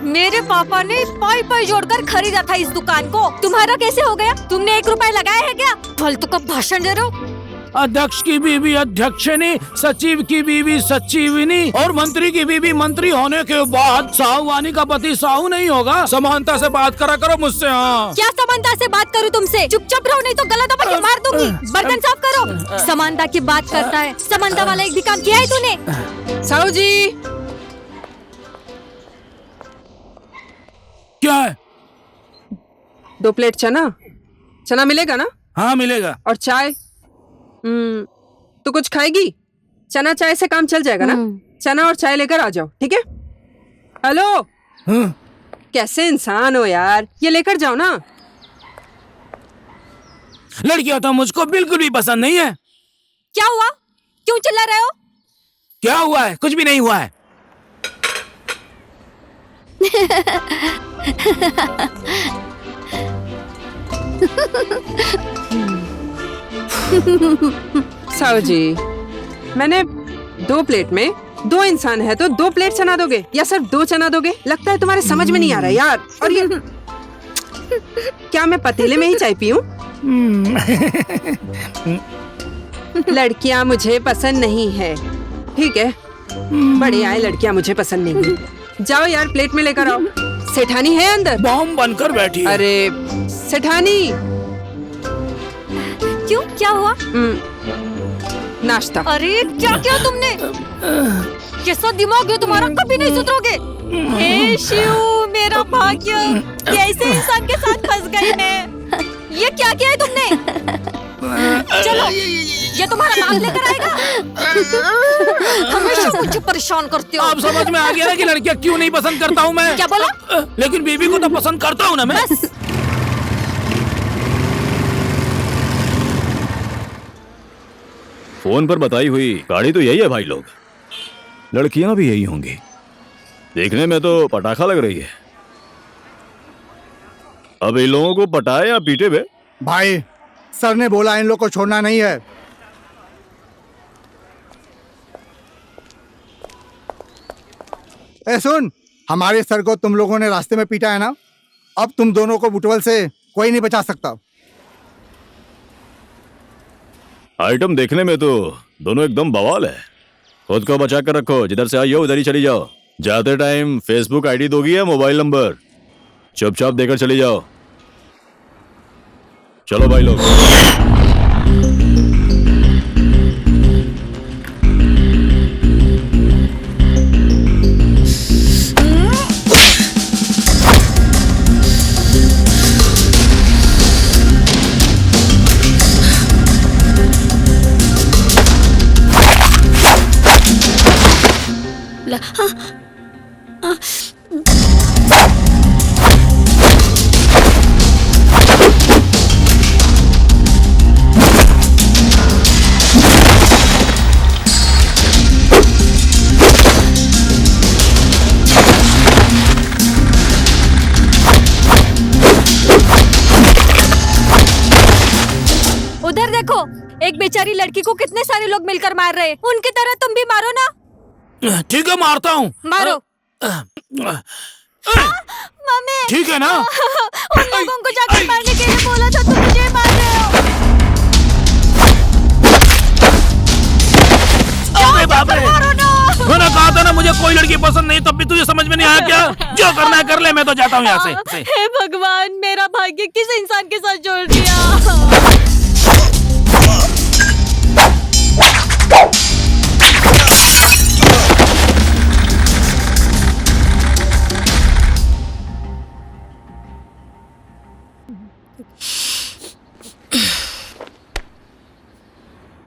मेरे पापा ने पाई पाई जोड़कर खरीदा था इस दुकान को। तुम्हारा कैसे हो गया? तुमने 1 रुपया लगाया है क्या? फालतू का भाषण दे रहे हो। अध्यक्ष की बीवी अध्यक्षिणी, सचिव की बीवी सचिविनी और मंत्री की बीवी मंत्री होने के बाद साहूवानी का पति साहू नहीं होगा। समानता से बात करा करो मुझसे। हाँ, क्या समानता से बात करूँ तुमसे? चुपचाप रहो, नहीं तो गला दबा के मार दूंगी। बर्तन साफ करो। समानता की बात करता है। समानता वाला एक भी काम किया है तूने? साहू जी, क्या है? 2 प्लेट चना। चना मिलेगा ना? हाँ मिलेगा। और चाय? तो कुछ खाएगी? चना चाय से काम चल जाएगा ना? चना और चाय लेकर आ जाओ, ठीक है? हेलो, कैसे इंसान हो यार, ये लेकर जाओ ना। लड़कियां तो मुझको बिल्कुल भी पसंद नहीं है। क्या हुआ? क्यों चिल्ला रहे हो? क्या हुआ है? कुछ भी नहीं हुआ है। साहू जी, मैंने 2 प्लेट में 2 इंसान है तो 2 प्लेट चना दोगे या सिर्फ 2 चना दोगे? लगता है तुम्हारे समझ में नहीं आ रहा यार। और ये क्या मैं पतीले में ही चाय पीऊं? लड़कियां मुझे पसंद नहीं है, ठीक है? बड़े आए लड़कियां मुझे पसंद नहीं है। जाओ यार, प्लेट में लेकर आओ। सेठानी है अंदर? बॉम्ब बनकर बैठी है। अरे सेठानी, क्यों, क्या हुआ? नाश्ता। अरे क्या किया तुमने? कैसा दिमाग है तुम्हारा, कभी नहीं सुधरोगे। हे शिव, मेरा भाग्य, कैसे इंसान के साथ फंस गई मैं। ये क्या किया है तुमने? चलो, ये तुम्हारा नाम लेकर आएगा। हमेशा मुझे परेशान करते हो। आप समझ में आ गया ना कि लड़कियां क्यों नहीं पसंद करता हूँ मैं? क्या बोला? लेकिन बीबी को तो पसंद करता हूँ ना मैं। बस। फोन पर बताई हुई गाड़ी तो यही है भाई लोग। लड़कियां भी यही होंगी। देखने में तो पटाखा लग रही है। अब इन लोगों को पटाए या पीटे बे? भाई, सर ने बोला इन लोग को छोड़ना नहीं है। ए सुन, हमारे सर को तुम लोगों ने रास्ते में पीटा है ना, अब तुम दोनों को बुटवल से कोई नहीं बचा सकता। आइटम देखने में तो दोनों एकदम बवाल है। खुद को बचा कर रखो, जिधर से आई हो उधर ही चली जाओ। जाते टाइम फेसबुक आईडी दोगी या मोबाइल नंबर? चुपचाप देकर चली जाओ। चलो भाई लोग। उधर देखो, एक बेचारी लड़की को कितने सारे लोग मिलकर मार रहे हैं। उनकी तरह तुम भी मारो ना। ठीक है, मारता हूँ। मारो। मम्मी, ठीक है ना? उन लोगों को जाकर मारने के लिए बोला था, तुम मुझे मार रहे हो। अरे बाप रे, मैंने कहा था ना मुझे कोई लड़की पसंद नहीं, तब भी तुझे समझ में नहीं आया क्या? जो करना है कर ले, मैं तो जाता हूँ यहाँ से। हे भगवान, मेरा भाग्य किस इंसान के साथ जोड़ दिया।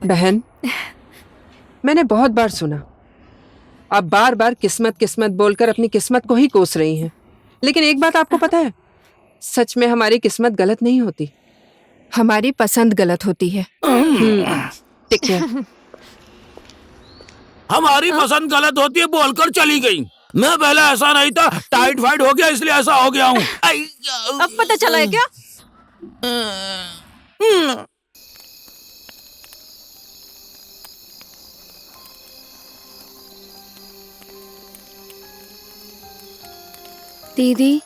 बहन, मैंने बहुत बार सुना आप बार बार किस्मत किस्मत बोलकर अपनी किस्मत को ही कोस रही हैं, लेकिन एक बात आपको पता है, सच में हमारी किस्मत गलत नहीं होती, हमारी पसंद गलत होती है। ठीक है। हमारी पसंद गलत होती है बोलकर चली गई। मैं पहले ऐसा नहीं था, टाइट फाइट हो गया इसलिए ऐसा हो गया हूँ। अब पता चला है क्या? दीदी,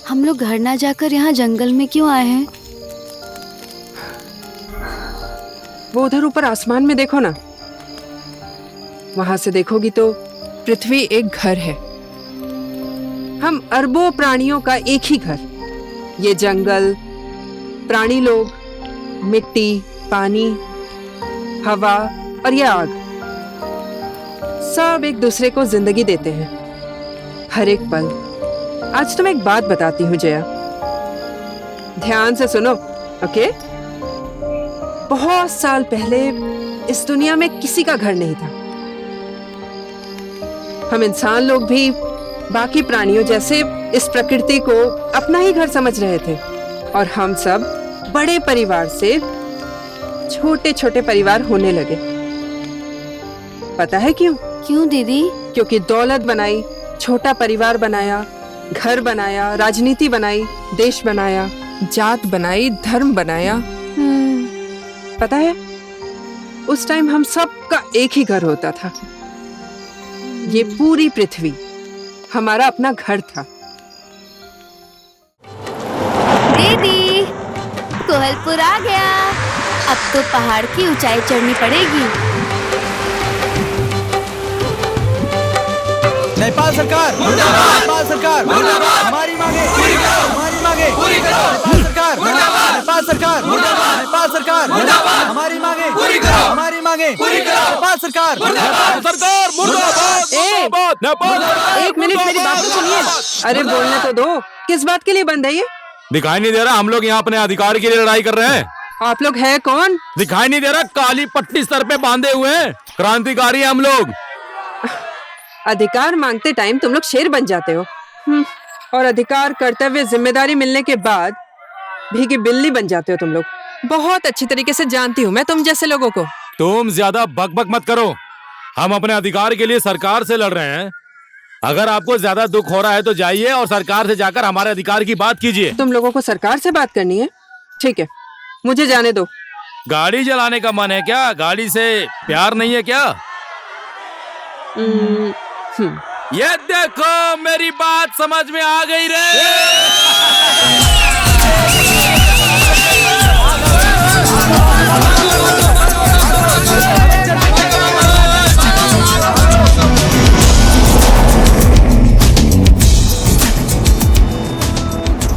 हम लोग घर ना जाकर यहाँ जंगल में क्यों आए हैं? वो उधर ऊपर आसमान में देखो ना, वहां से देखोगी तो पृथ्वी एक घर है। हम अरबों प्राणियों का एक ही घर। ये जंगल, प्राणी लोग, मिट्टी, पानी, हवा और ये आग, सब एक दूसरे को जिंदगी देते हैं हर एक पल। आज तुम्हें एक बात बताती हूँ जया, ध्यान से सुनो, ओके? बहुत साल पहले इस दुनिया में किसी का घर नहीं था। हम इंसान लोग भी बाकी प्राणियों जैसे इस प्रकृति को अपना ही घर समझ रहे थे, और हम सब बड़े परिवार से छोटे छोटे परिवार होने लगे। पता है क्यों? क्यों दीदी? क्योंकि दौलत बनाई, छोटा परिवार बनाया, घर बनाया, राजनीति बनाई, देश बनाया, जात बनाई, धर्म बनाया। पता है, उस टाइम हम सब का एक ही घर होता था। ये पूरी पृथ्वी हमारा अपना घर था। दीदी, कोहलपुर आ गया। अब तो पहाड़ की ऊंचाई चढ़नी पड़ेगी। नेपाल सरकार, नेपाल सरकार, हमारी मांगे पूरी करो, हमारी मांगे पूरी करो। नेपाल सरकार, नेपाल सरकार, नेपाल सरकार, हमारी मांगे पूरी करो, हमारी मांगे पूरी करो। नेपाल सरकार, सरकार मुर्दाबाद, नेपाल। एक मिनट मेरी बात तो सुनिए। अरे बोलने तो दो, किस बात के लिए बंद है ये? दिखाई नहीं दे रहा? हम लोग यहाँ अपने अधिकार के लिए लड़ाई कर रहे हैं। आप लोग हैं कौन? दिखाई नहीं दे रहा? काली पट्टी सर पे बांधे हुए हैं, क्रांतिकारी हैं हम लोग। अधिकार मांगते टाइम तुम लोग शेर बन जाते हो, और अधिकार, कर्तव्य, जिम्मेदारी मिलने के बाद भीगी बिल्ली बन जाते हो तुम लोग। बहुत अच्छी तरीके से जानती हूँ मैं तुम जैसे लोगों को। तुम ज्यादा बक मत करो। हम अपने अधिकार के लिए सरकार से लड़ रहे हैं। अगर आपको ज्यादा दुख हो रहा है तो जाइए और सरकार से जाकर हमारे अधिकार की बात कीजिए। तुम लोगों को सरकार से बात करनी है? ठीक है, मुझे जाने दो। गाड़ी चलाने का मन है क्या? गाड़ी से प्यार नहीं है क्या? ये देखो, मेरी बात समझ में आ गई रे।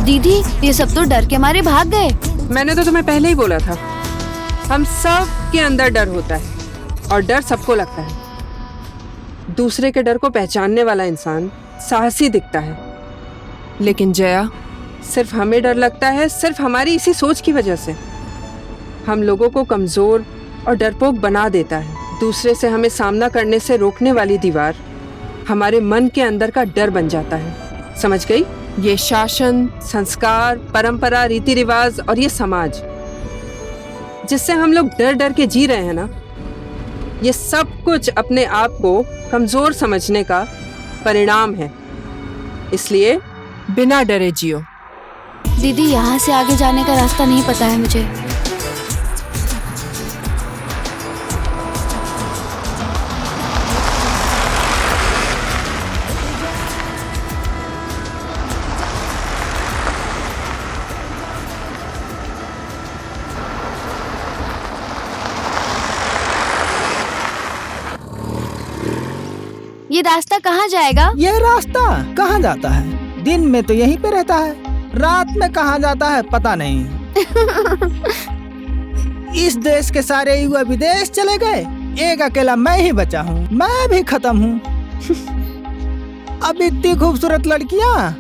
दीदी, ये सब तो डर के मारे भाग गए। मैंने तो तुम्हें पहले ही बोला था, हम सब के अंदर डर होता है, और डर सबको लगता है। दूसरे के डर को पहचानने वाला इंसान साहसी दिखता है, लेकिन जया, सिर्फ हमें डर लगता है, सिर्फ हमारी इसी सोच की वजह से। हम लोगों को कमजोर और डरपोक बना देता है। दूसरे से हमें सामना करने से रोकने वाली दीवार हमारे मन के अंदर का डर बन जाता है। समझ गई? ये शासन, संस्कार, परंपरा, रीति रिवाज और ये समाज जिससे हम लोग डर डर के जी रहे हैं ना, ये सब कुछ अपने आप को कमजोर समझने का परिणाम है। इसलिए बिना डरे जियो। दीदी, यहाँ से आगे जाने का रास्ता नहीं पता है मुझे। ये रास्ता कहाँ जाएगा? ये रास्ता कहाँ जाता है? दिन में तो यहीं पे रहता है, रात में कहाँ जाता है पता नहीं। इस देश के सारे युवा विदेश चले गए, एक अकेला मैं ही बचा हूँ। मैं भी खत्म हूँ। अब इतनी खूबसूरत लड़कियाँ,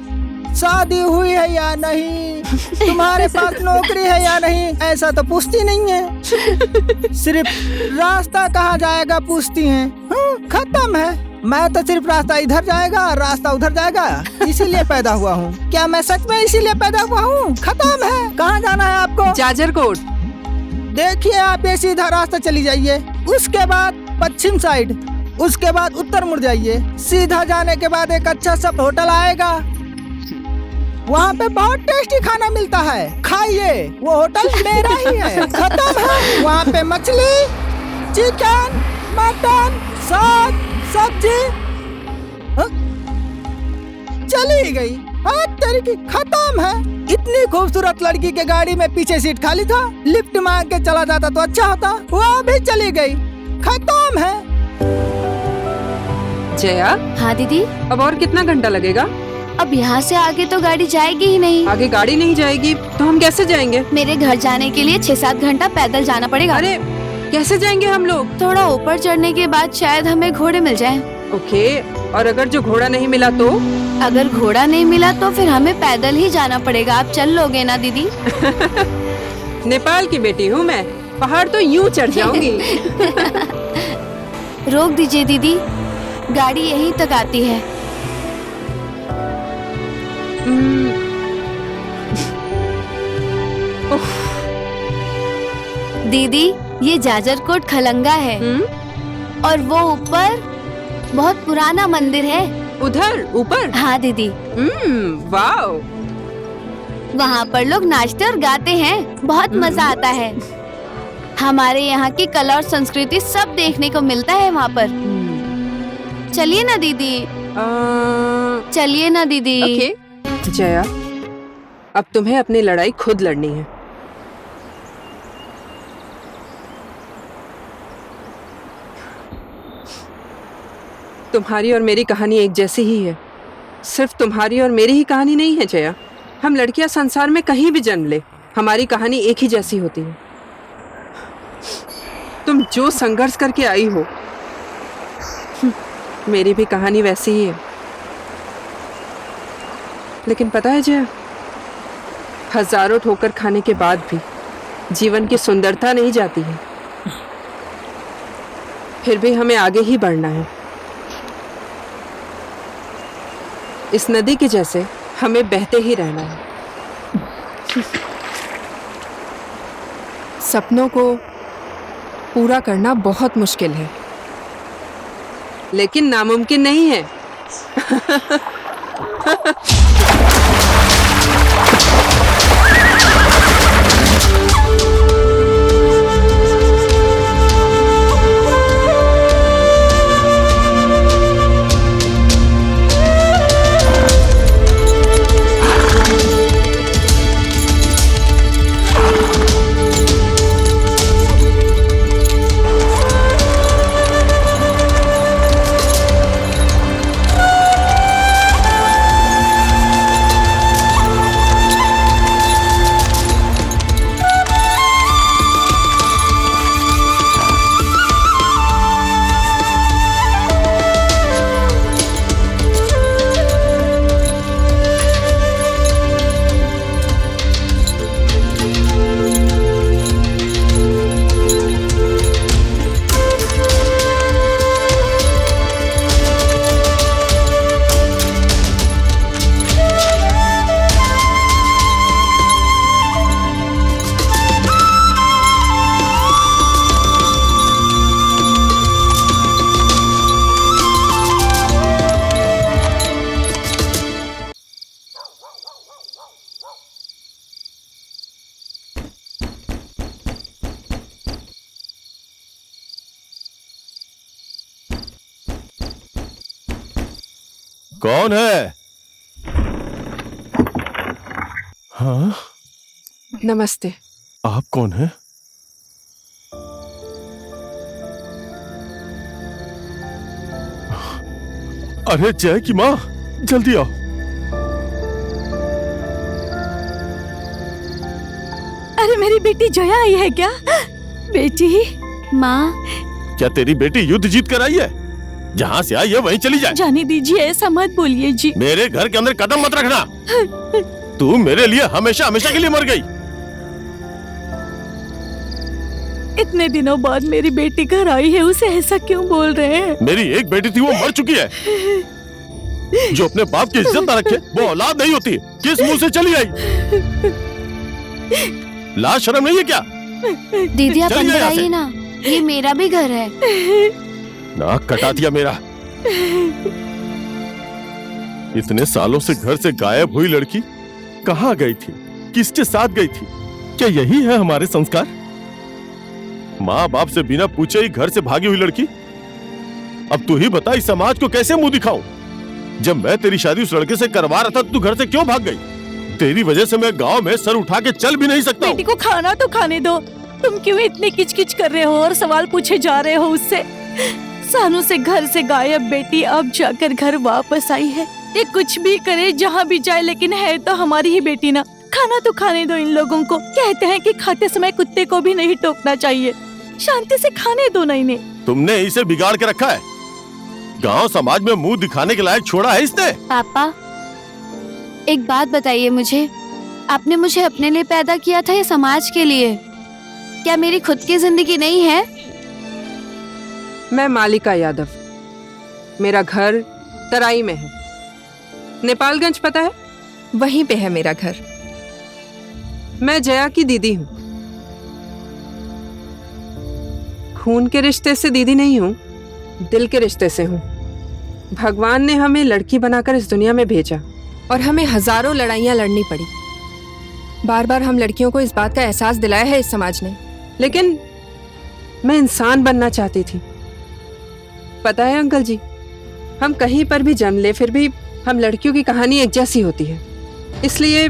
शादी हुई है या नहीं, तुम्हारे पास नौकरी है या नहीं, ऐसा तो पूछती नहीं है। सिर्फ रास्ता कहाँ जाएगा पूछती हैं। खत्म है। मैं तो सिर्फ रास्ता इधर जाएगा, रास्ता उधर जाएगा, इसीलिए पैदा हुआ हूँ। क्या मैं सच में इसीलिए पैदा हुआ हूँ? खत्म है। कहाँ जाना है आपको? जाजरकोट। देखिए आप ये सीधा रास्ता चली जाइए, उसके बाद पश्चिम साइड, उसके बाद उत्तर मुड़ जाइए। सीधा जाने के बाद एक अच्छा सा होटल आएगा, वहाँ पे बहुत टेस्टी खाना मिलता है, खाइए। वो होटल मेरा ही है। खत्म है। वहाँ पे मछली, चिकन, मटन, साग, सब्जी। चली गई। हाँ तेरी की, खत्म है। इतनी खूबसूरत लड़की के गाड़ी में पीछे सीट खाली था, लिफ्ट मांग के चला जाता तो अच्छा होता। वो भी चली गई। खत्म है। जया। हाँ दीदी। अब और कितना घंटा लगेगा? अब यहाँ से आगे तो गाड़ी जाएगी ही नहीं। आगे गाड़ी नहीं जाएगी तो हम कैसे जाएंगे? मेरे घर जाने के लिए 6-7 घंटा पैदल जाना पड़ेगा। अरे कैसे जाएंगे हम लोग? थोड़ा ऊपर चढ़ने के बाद शायद हमें घोड़े मिल जाएं। ओके, और अगर जो घोड़ा नहीं मिला तो? अगर घोड़ा नहीं मिला तो फिर हमें पैदल ही जाना पड़ेगा। आप चल लोगे ना दीदी? नेपाल की बेटी हूँ मैं, पहाड़ तो यूं चढ़ जाऊंगी। रोक दीजिए दीदी, गाड़ी यहीं तक आती है। दीदी ये जाजरकोट खलंगा है और वो ऊपर बहुत पुराना मंदिर है। उधर ऊपर? हाँ दीदी। वाओ। वहाँ पर लोग नाचते और गाते हैं, बहुत मजा आता है। हमारे यहाँ की कला और संस्कृति सब देखने को मिलता है वहाँ पर। चलिए ना दीदी। चलिए ना दीदी। ओके। जया, अब तुम्हें अपनी लड़ाई खुद लड़नी है। तुम्हारी और मेरी कहानी एक जैसी ही है। सिर्फ तुम्हारी और मेरी ही कहानी नहीं है जया। हम लड़कियां संसार में कहीं भी जन्म ले, हमारी कहानी एक ही जैसी होती है। तुम जो संघर्ष करके आई हो, मेरी भी कहानी वैसी ही है। लेकिन पता है जया, हजारों ठोकर खाने के बाद भी जीवन की सुंदरता नहीं जाती है। फिर भी हमें आगे ही बढ़ना है। इस नदी के जैसे हमें बहते ही रहना है। सपनों को पूरा करना बहुत मुश्किल है, लेकिन नामुमकिन नहीं है। कौन है? हाँ? नमस्ते। आप कौन है? अरे जय की माँ, जल्दी आओ। अरे मेरी बेटी जया आई है क्या? बेटी। माँ। क्या तेरी बेटी युद्ध जीत कर आई है? जहाँ से आई है वहीं चली जाए। जाने दीजिए, ऐसा मत बोलिए जी। मेरे घर के अंदर कदम मत रखना। तू मेरे लिए हमेशा हमेशा के लिए मर गई। इतने दिनों बाद मेरी बेटी घर आई है, उसे ऐसा क्यों बोल रहे हैं? मेरी एक बेटी थी, वो मर चुकी है। जो अपने बाप की इज्जत न रखे वो औलाद नहीं होती। किस मुंह से चली आई? लाज शर्म नहीं है क्या? दीदी आप अंदर आइए ना, ये मेरा भी घर है। नाक कटा दिया मेरा। इतने सालों से घर से गायब हुई लड़की कहाँ गई थी? किसके साथ गई थी? क्या यही है हमारे संस्कार? माँ बाप से बिना पूछे ही घर से भागी हुई लड़की। अब तू ही बता, इस समाज को कैसे मुंह दिखाऊं? जब मैं तेरी शादी उस लड़के से करवा रहा था, तू घर से क्यों भाग गई? तेरी वजह से मैं गांव में सर उठा के चल भी नहीं सकता। बेटी को खाना तो खाने दो। तुम क्यों इतनी किचकिच कर रहे हो और सवाल पूछे जा रहे हो उससे? सालों से घर से गायब बेटी अब जाकर घर वापस आई है। ये कुछ भी करे, जहाँ भी जाए, लेकिन है तो हमारी ही बेटी ना। खाना तो खाने दो इन लोगों को। कहते हैं कि खाते समय कुत्ते को भी नहीं टोकना चाहिए। शांति से खाने दो ना इन्हें। तुमने इसे बिगाड़ के रखा है। गांव समाज में मुंह दिखाने के लायक छोड़ा है इसने। पापा एक बात बताइए मुझे, आपने मुझे अपने लिए पैदा किया था या समाज के लिए? क्या मेरी खुद की जिंदगी नहीं है? मैं मालिका यादव, मेरा घर तराई में है। नेपालगंज पता है? वहीं पे है मेरा घर। मैं जया की दीदी हूँ। खून के रिश्ते से दीदी नहीं हूँ, दिल के रिश्ते से हूँ। भगवान ने हमें लड़की बनाकर इस दुनिया में भेजा और हमें हजारों लड़ाइयाँ लड़नी पड़ी। बार बार हम लड़कियों को इस बात का एहसास दिलाया है इस समाज ने, लेकिन मैं इंसान बनना चाहती थी। पता है अंकल जी, हम कहीं पर भी जन्म ले, फिर भी हम लड़कियों की कहानी एक जैसी होती है। इसलिए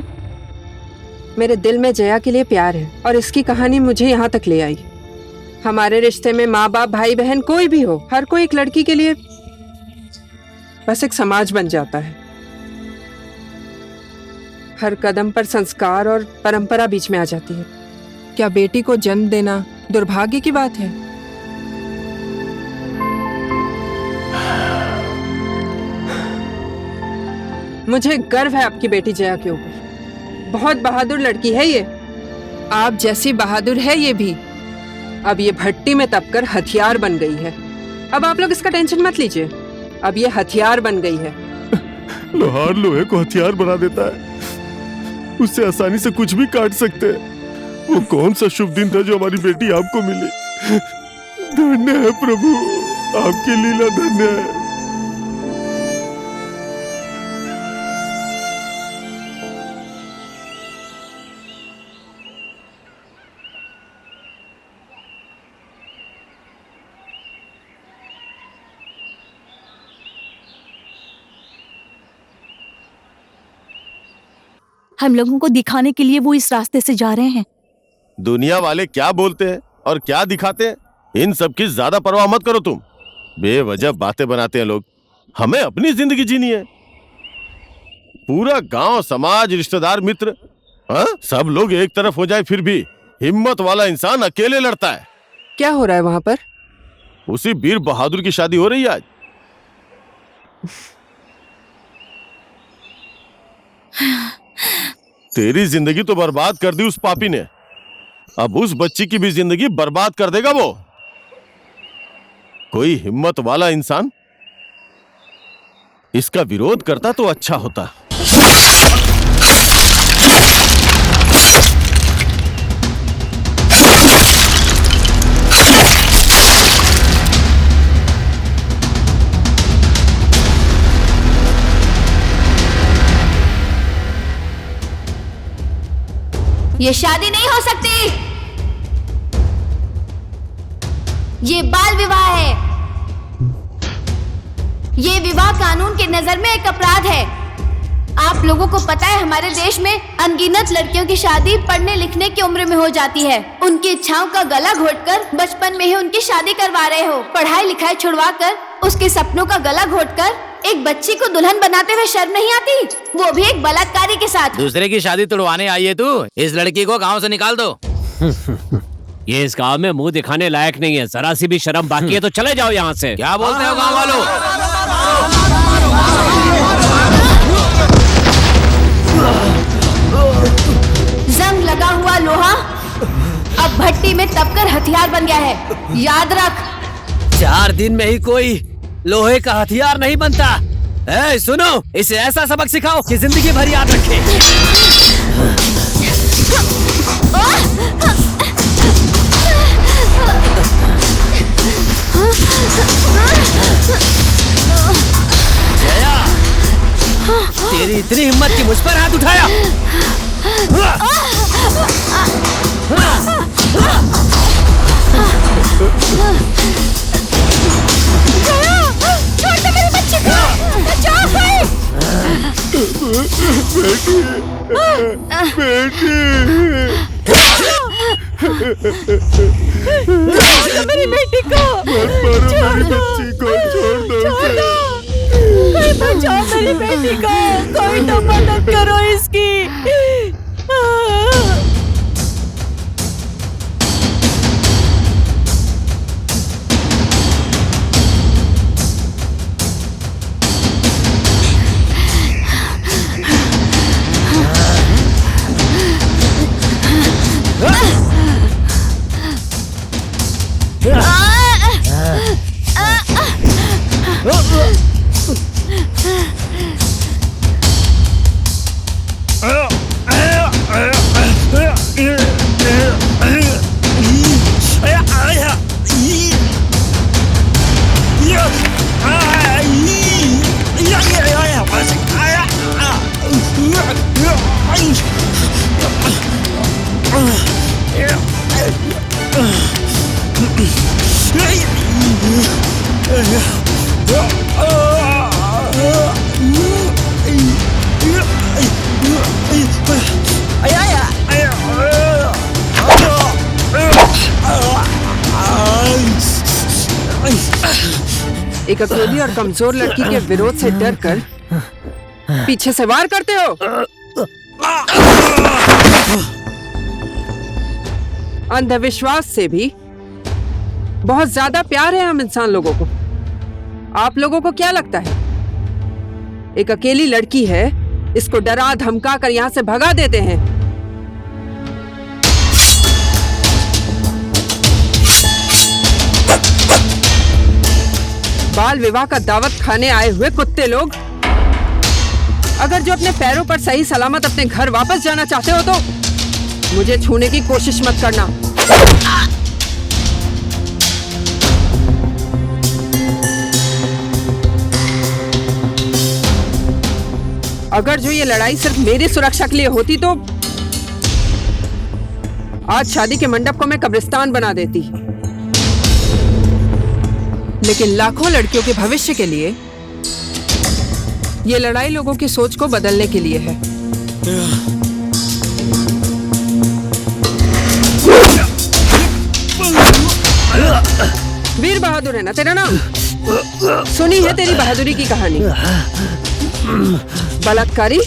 मेरे दिल में जया के लिए प्यार है और इसकी कहानी मुझे यहाँ तक ले आई। हमारे रिश्ते में माँ बाप, भाई बहन कोई भी हो, हर कोई एक लड़की के लिए बस एक समाज बन जाता है। हर कदम पर संस्कार और परंपरा बीच में आ जाती है। क्या बेटी को जन्म देना दुर्भाग्य की बात है? मुझे गर्व है आपकी बेटी जया के ऊपर। बहुत बहादुर लड़की है ये। आप जैसी बहादुर है ये भी। अब ये भट्टी में तपकर हथियार बन गई है। अब आप लोग इसका टेंशन मत लीजिए, अब ये हथियार बन गई है। लोहार लोहे को हथियार बना देता है, उससे आसानी से कुछ भी काट सकते हैं। वो कौन सा शुभ दिन था जो हमारी बेटी आपको मिली। धन्य है प्रभु, आपकी लीला धन्य है। हम लोगों को दिखाने के लिए वो इस रास्ते से जा रहे हैं। दुनिया वाले क्या बोलते हैं और क्या दिखाते हैं, इन सब की ज्यादा परवाह मत करो तुम। बेवजह बातें बनाते हैं लोग। हमें अपनी जिंदगी जीनी है। पूरा गांव, समाज, रिश्तेदार, मित्र, सब लोग एक तरफ हो जाए, फिर भी हिम्मत वाला इंसान अकेले लड़ता है। क्या हो रहा है वहां पर? उसी वीर बहादुर की शादी हो रही है आज। तेरी जिंदगी तो बर्बाद कर दी उस पापी ने, अब उस बच्ची की भी जिंदगी बर्बाद कर देगा वो। कोई हिम्मत वाला इंसान इसका विरोध करता तो अच्छा होता। ये शादी नहीं हो सकती। ये बाल विवाह है। ये विवाह कानून की नजर में एक अपराध है। आप लोगों को पता है हमारे देश में अनगिनत लड़कियों की शादी पढ़ने लिखने की उम्र में हो जाती है। उनकी इच्छाओं का गला घोटकर बचपन में ही उनकी शादी करवा रहे हो। पढ़ाई लिखाई छुड़वा कर उसके सपनों का गला घोटकर एक बच्ची को दुल्हन बनाते हुए शर्म नहीं आती, वो भी एक बलात्कारी के साथ। दूसरे की शादी तुड़वाने आई है तू? इस लड़की को गांव से निकाल दो। ये इस गांव में मुंह दिखाने लायक नहीं है, जरा सी भी शर्म बाकी है तो चले जाओ यहाँ से। क्या बोलते हो गांव वालों? जंग लगा हुआ लोहा अब भट्टी में तपकर हथियार बन गया है, याद रख। 4 दिन में ही कोई लोहे का हथियार नहीं बनता। ए, सुनो, इसे ऐसा सबक सिखाओ कि जिंदगी भर याद रखे। जया, तेरी इतनी हिम्मत कि मुझ पर हाथ उठाया। छोड़ दे मेरे बच्चे को, बचाओ भाई। मेरी बेटी को मेरी बच्ची को छोड़ दो। कोई बचाओ मेरी बेटी को, कोई तो मदद करो इसकी। एक अकेली और कमजोर लड़की के विरोध से डरकर पीछे से वार करते हो। अंधविश्वास से भी बहुत ज्यादा प्यार है हम इंसान लोगों को। आप लोगों को क्या लगता है एक अकेली लड़की है, इसको डरा धमका कर यहां से भगा देते हैं? बाल विवाह का दावत खाने आए हुए कुत्ते लोग, अगर जो अपने पैरों पर सही सलामत अपने घर वापस जाना चाहते हो तो मुझे छूने की कोशिश मत करना। अगर जो ये लड़ाई सिर्फ मेरी सुरक्षा के लिए होती तो आज शादी के मंडप को मैं कब्रिस्तान बना देती, लेकिन लाखों लड़कियों के भविष्य के लिए ये लड़ाई लोगों की सोच को बदलने के लिए है। वीर बहादुर है ना तेरा नाम? सुनी है तेरी बहादुरी की कहानी। बलात्कारी,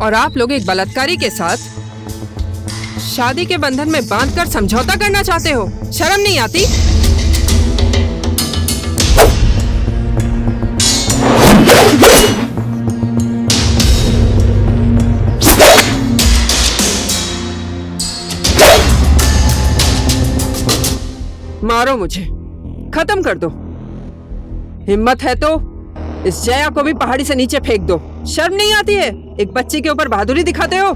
और आप लोग एक बलात्कारी के साथ शादी के बंधन में बांधकर समझौता करना चाहते हो? शर्म नहीं आती? मारो मुझे, खत्म कर दो। हिम्मत है तो इस जया को भी पहाड़ी से नीचे फेंक दो। शर्म नहीं आती है? एक बच्ची के ऊपर बहादुरी दिखाते हो।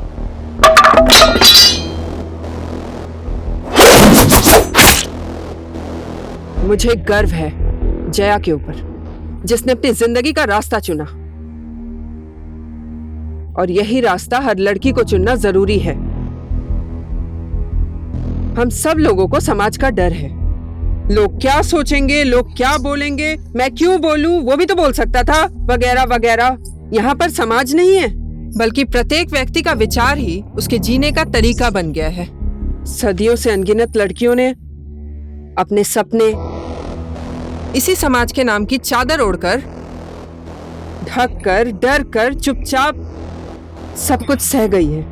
मुझे गर्व है जया के ऊपर, जिसने अपनी जिंदगी का रास्ता चुना, और यही रास्ता हर लड़की को चुनना जरूरी है। हम सब लोगों को समाज का डर है। लोग क्या सोचेंगे, लोग क्या बोलेंगे, मैं क्यों बोलूं, वो भी तो बोल सकता था, वगैरह वगैरह। यहाँ पर समाज नहीं है, बल्कि प्रत्येक व्यक्ति का विचार ही उसके जीने का तरीका बन गया है। सदियों से अनगिनत लड़कियों ने अपने सपने, इसी समाज के नाम की चादर ओढ़कर, ढक कर, डर कर, चुपचाप सब कुछ सह गई है।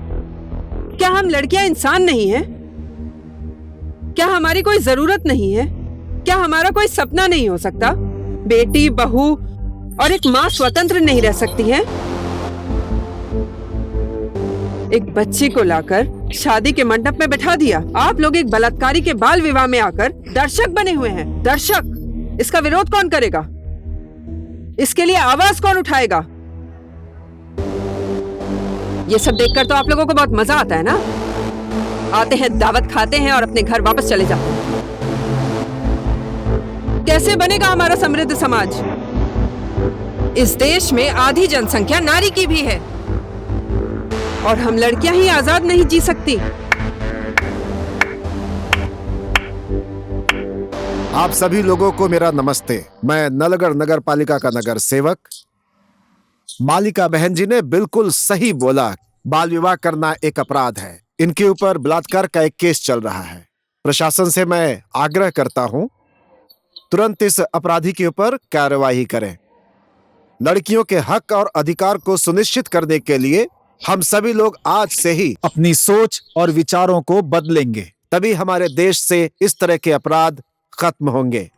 क्या हम लड़कियां इंसान नहीं हैं? क्या हमारी कोई जरूरत नहीं है? क्या हमारा कोई सपना नहीं हो सकता? बेटी, बहू और एक माँ स्वतंत्र नहीं रह सकती है? एक बच्ची को लाकर शादी के मंडप में बैठा दिया। आप लोग एक बलात्कारी के बाल विवाह में आकर दर्शक बने हुए हैं। दर्शक। इसका विरोध कौन करेगा? इसके लिए आवाज कौन उठाएगा? ये सब देखकर तो आप लोगों को बहुत मजा आता है ना? आते हैं, दावत खाते हैं और अपने घर वापस चले जाते हैं। कैसे बनेगा हमारा समृद्ध समाज? इस देश में आधी जनसंख्या नारी की भी है और हम लड़कियां ही आजाद नहीं जी सकती। आप सभी लोगों को मेरा नमस्ते। मैं नलगढ़ नगर पालिका का नगर सेवक। मालिका बहन जी ने बिल्कुल सही बोला। बाल विवाह करना एक अपराध है। इनके ऊपर बलात्कार का एक केस चल रहा है। प्रशासन से मैं आग्रह करता हूं, तुरंत इस अपराधी के ऊपर कार्रवाई करें। लड़कियों के हक और अधिकार को सुनिश्चित करने के लिए हम सभी लोग आज से ही अपनी सोच और विचारों को बदलेंगे। तभी हमारे देश से इस तरह के अपराध खत्म होंगे।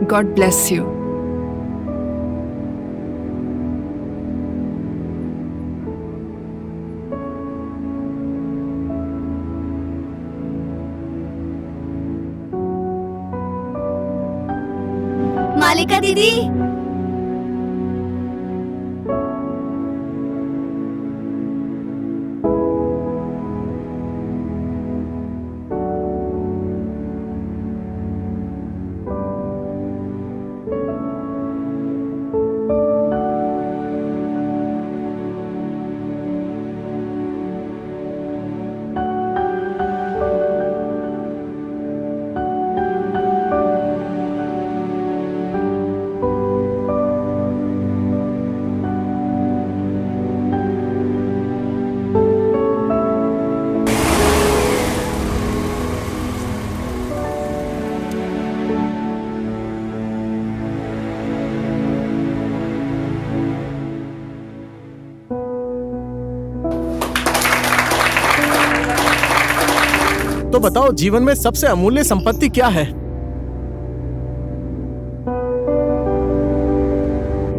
God bless you. मालिका दीदी, तो बताओ, जीवन में सबसे अमूल्य संपत्ति क्या है?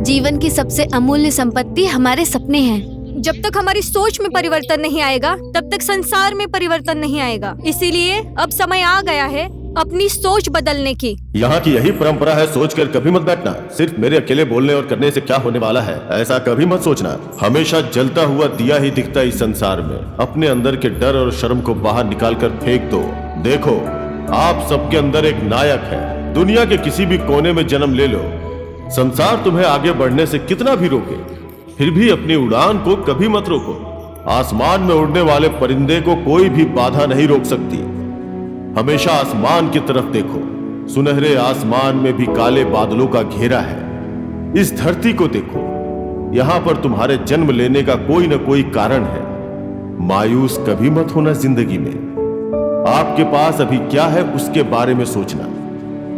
जीवन की सबसे अमूल्य संपत्ति हमारे सपने हैं। जब तक हमारी सोच में परिवर्तन नहीं आएगा, तब तक संसार में परिवर्तन नहीं आएगा। इसीलिए अब समय आ गया है अपनी सोच बदलने की। यहाँ की यही परंपरा है, सोचकर कभी मत बैठना। सिर्फ मेरे अकेले बोलने और करने से क्या होने वाला है, ऐसा कभी मत सोचना। हमेशा जलता हुआ दिया ही दिखता है इस संसार में। अपने अंदर के डर और शर्म को बाहर निकाल कर फेंक दो। देखो, आप सबके अंदर एक नायक है। दुनिया के किसी भी कोने में जन्म ले लो, संसार तुम्हें आगे बढ़ने से कितना भी रोके, फिर भी अपनी उड़ान को कभी मत रोको। आसमान में उड़ने वाले परिंदे को कोई भी बाधा नहीं रोक सकती। हमेशा आसमान की तरफ देखो। सुनहरे आसमान में भी काले बादलों का घेरा है। इस धरती को देखो, यहां पर तुम्हारे जन्म लेने का कोई न कोई कारण है। मायूस कभी मत होना जिंदगी में। आपके पास अभी क्या है उसके बारे में सोचना।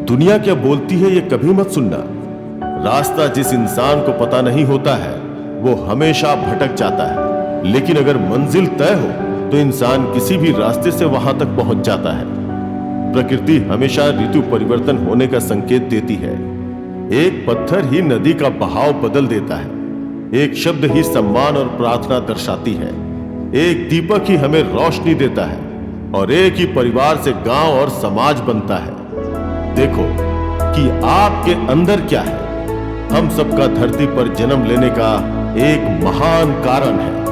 दुनिया क्या बोलती है ये कभी मत सुनना। रास्ता जिस इंसान को पता नहीं होता है वो हमेशा भटक जाता है, लेकिन अगर मंजिल तय हो तो इंसान किसी भी रास्ते से वहां तक पहुंच जाता है। प्रकृति हमेशा ऋतु परिवर्तन होने का संकेत देती है। एक पत्थर ही नदी का बहाव बदल देता है। एक शब्द ही सम्मान और प्रार्थना दर्शाती है। एक दीपक ही हमें रोशनी देता है और एक ही परिवार से गांव और समाज बनता है। देखो कि आपके अंदर क्या है। हम सबका धरती पर जन्म लेने का एक महान कारण है।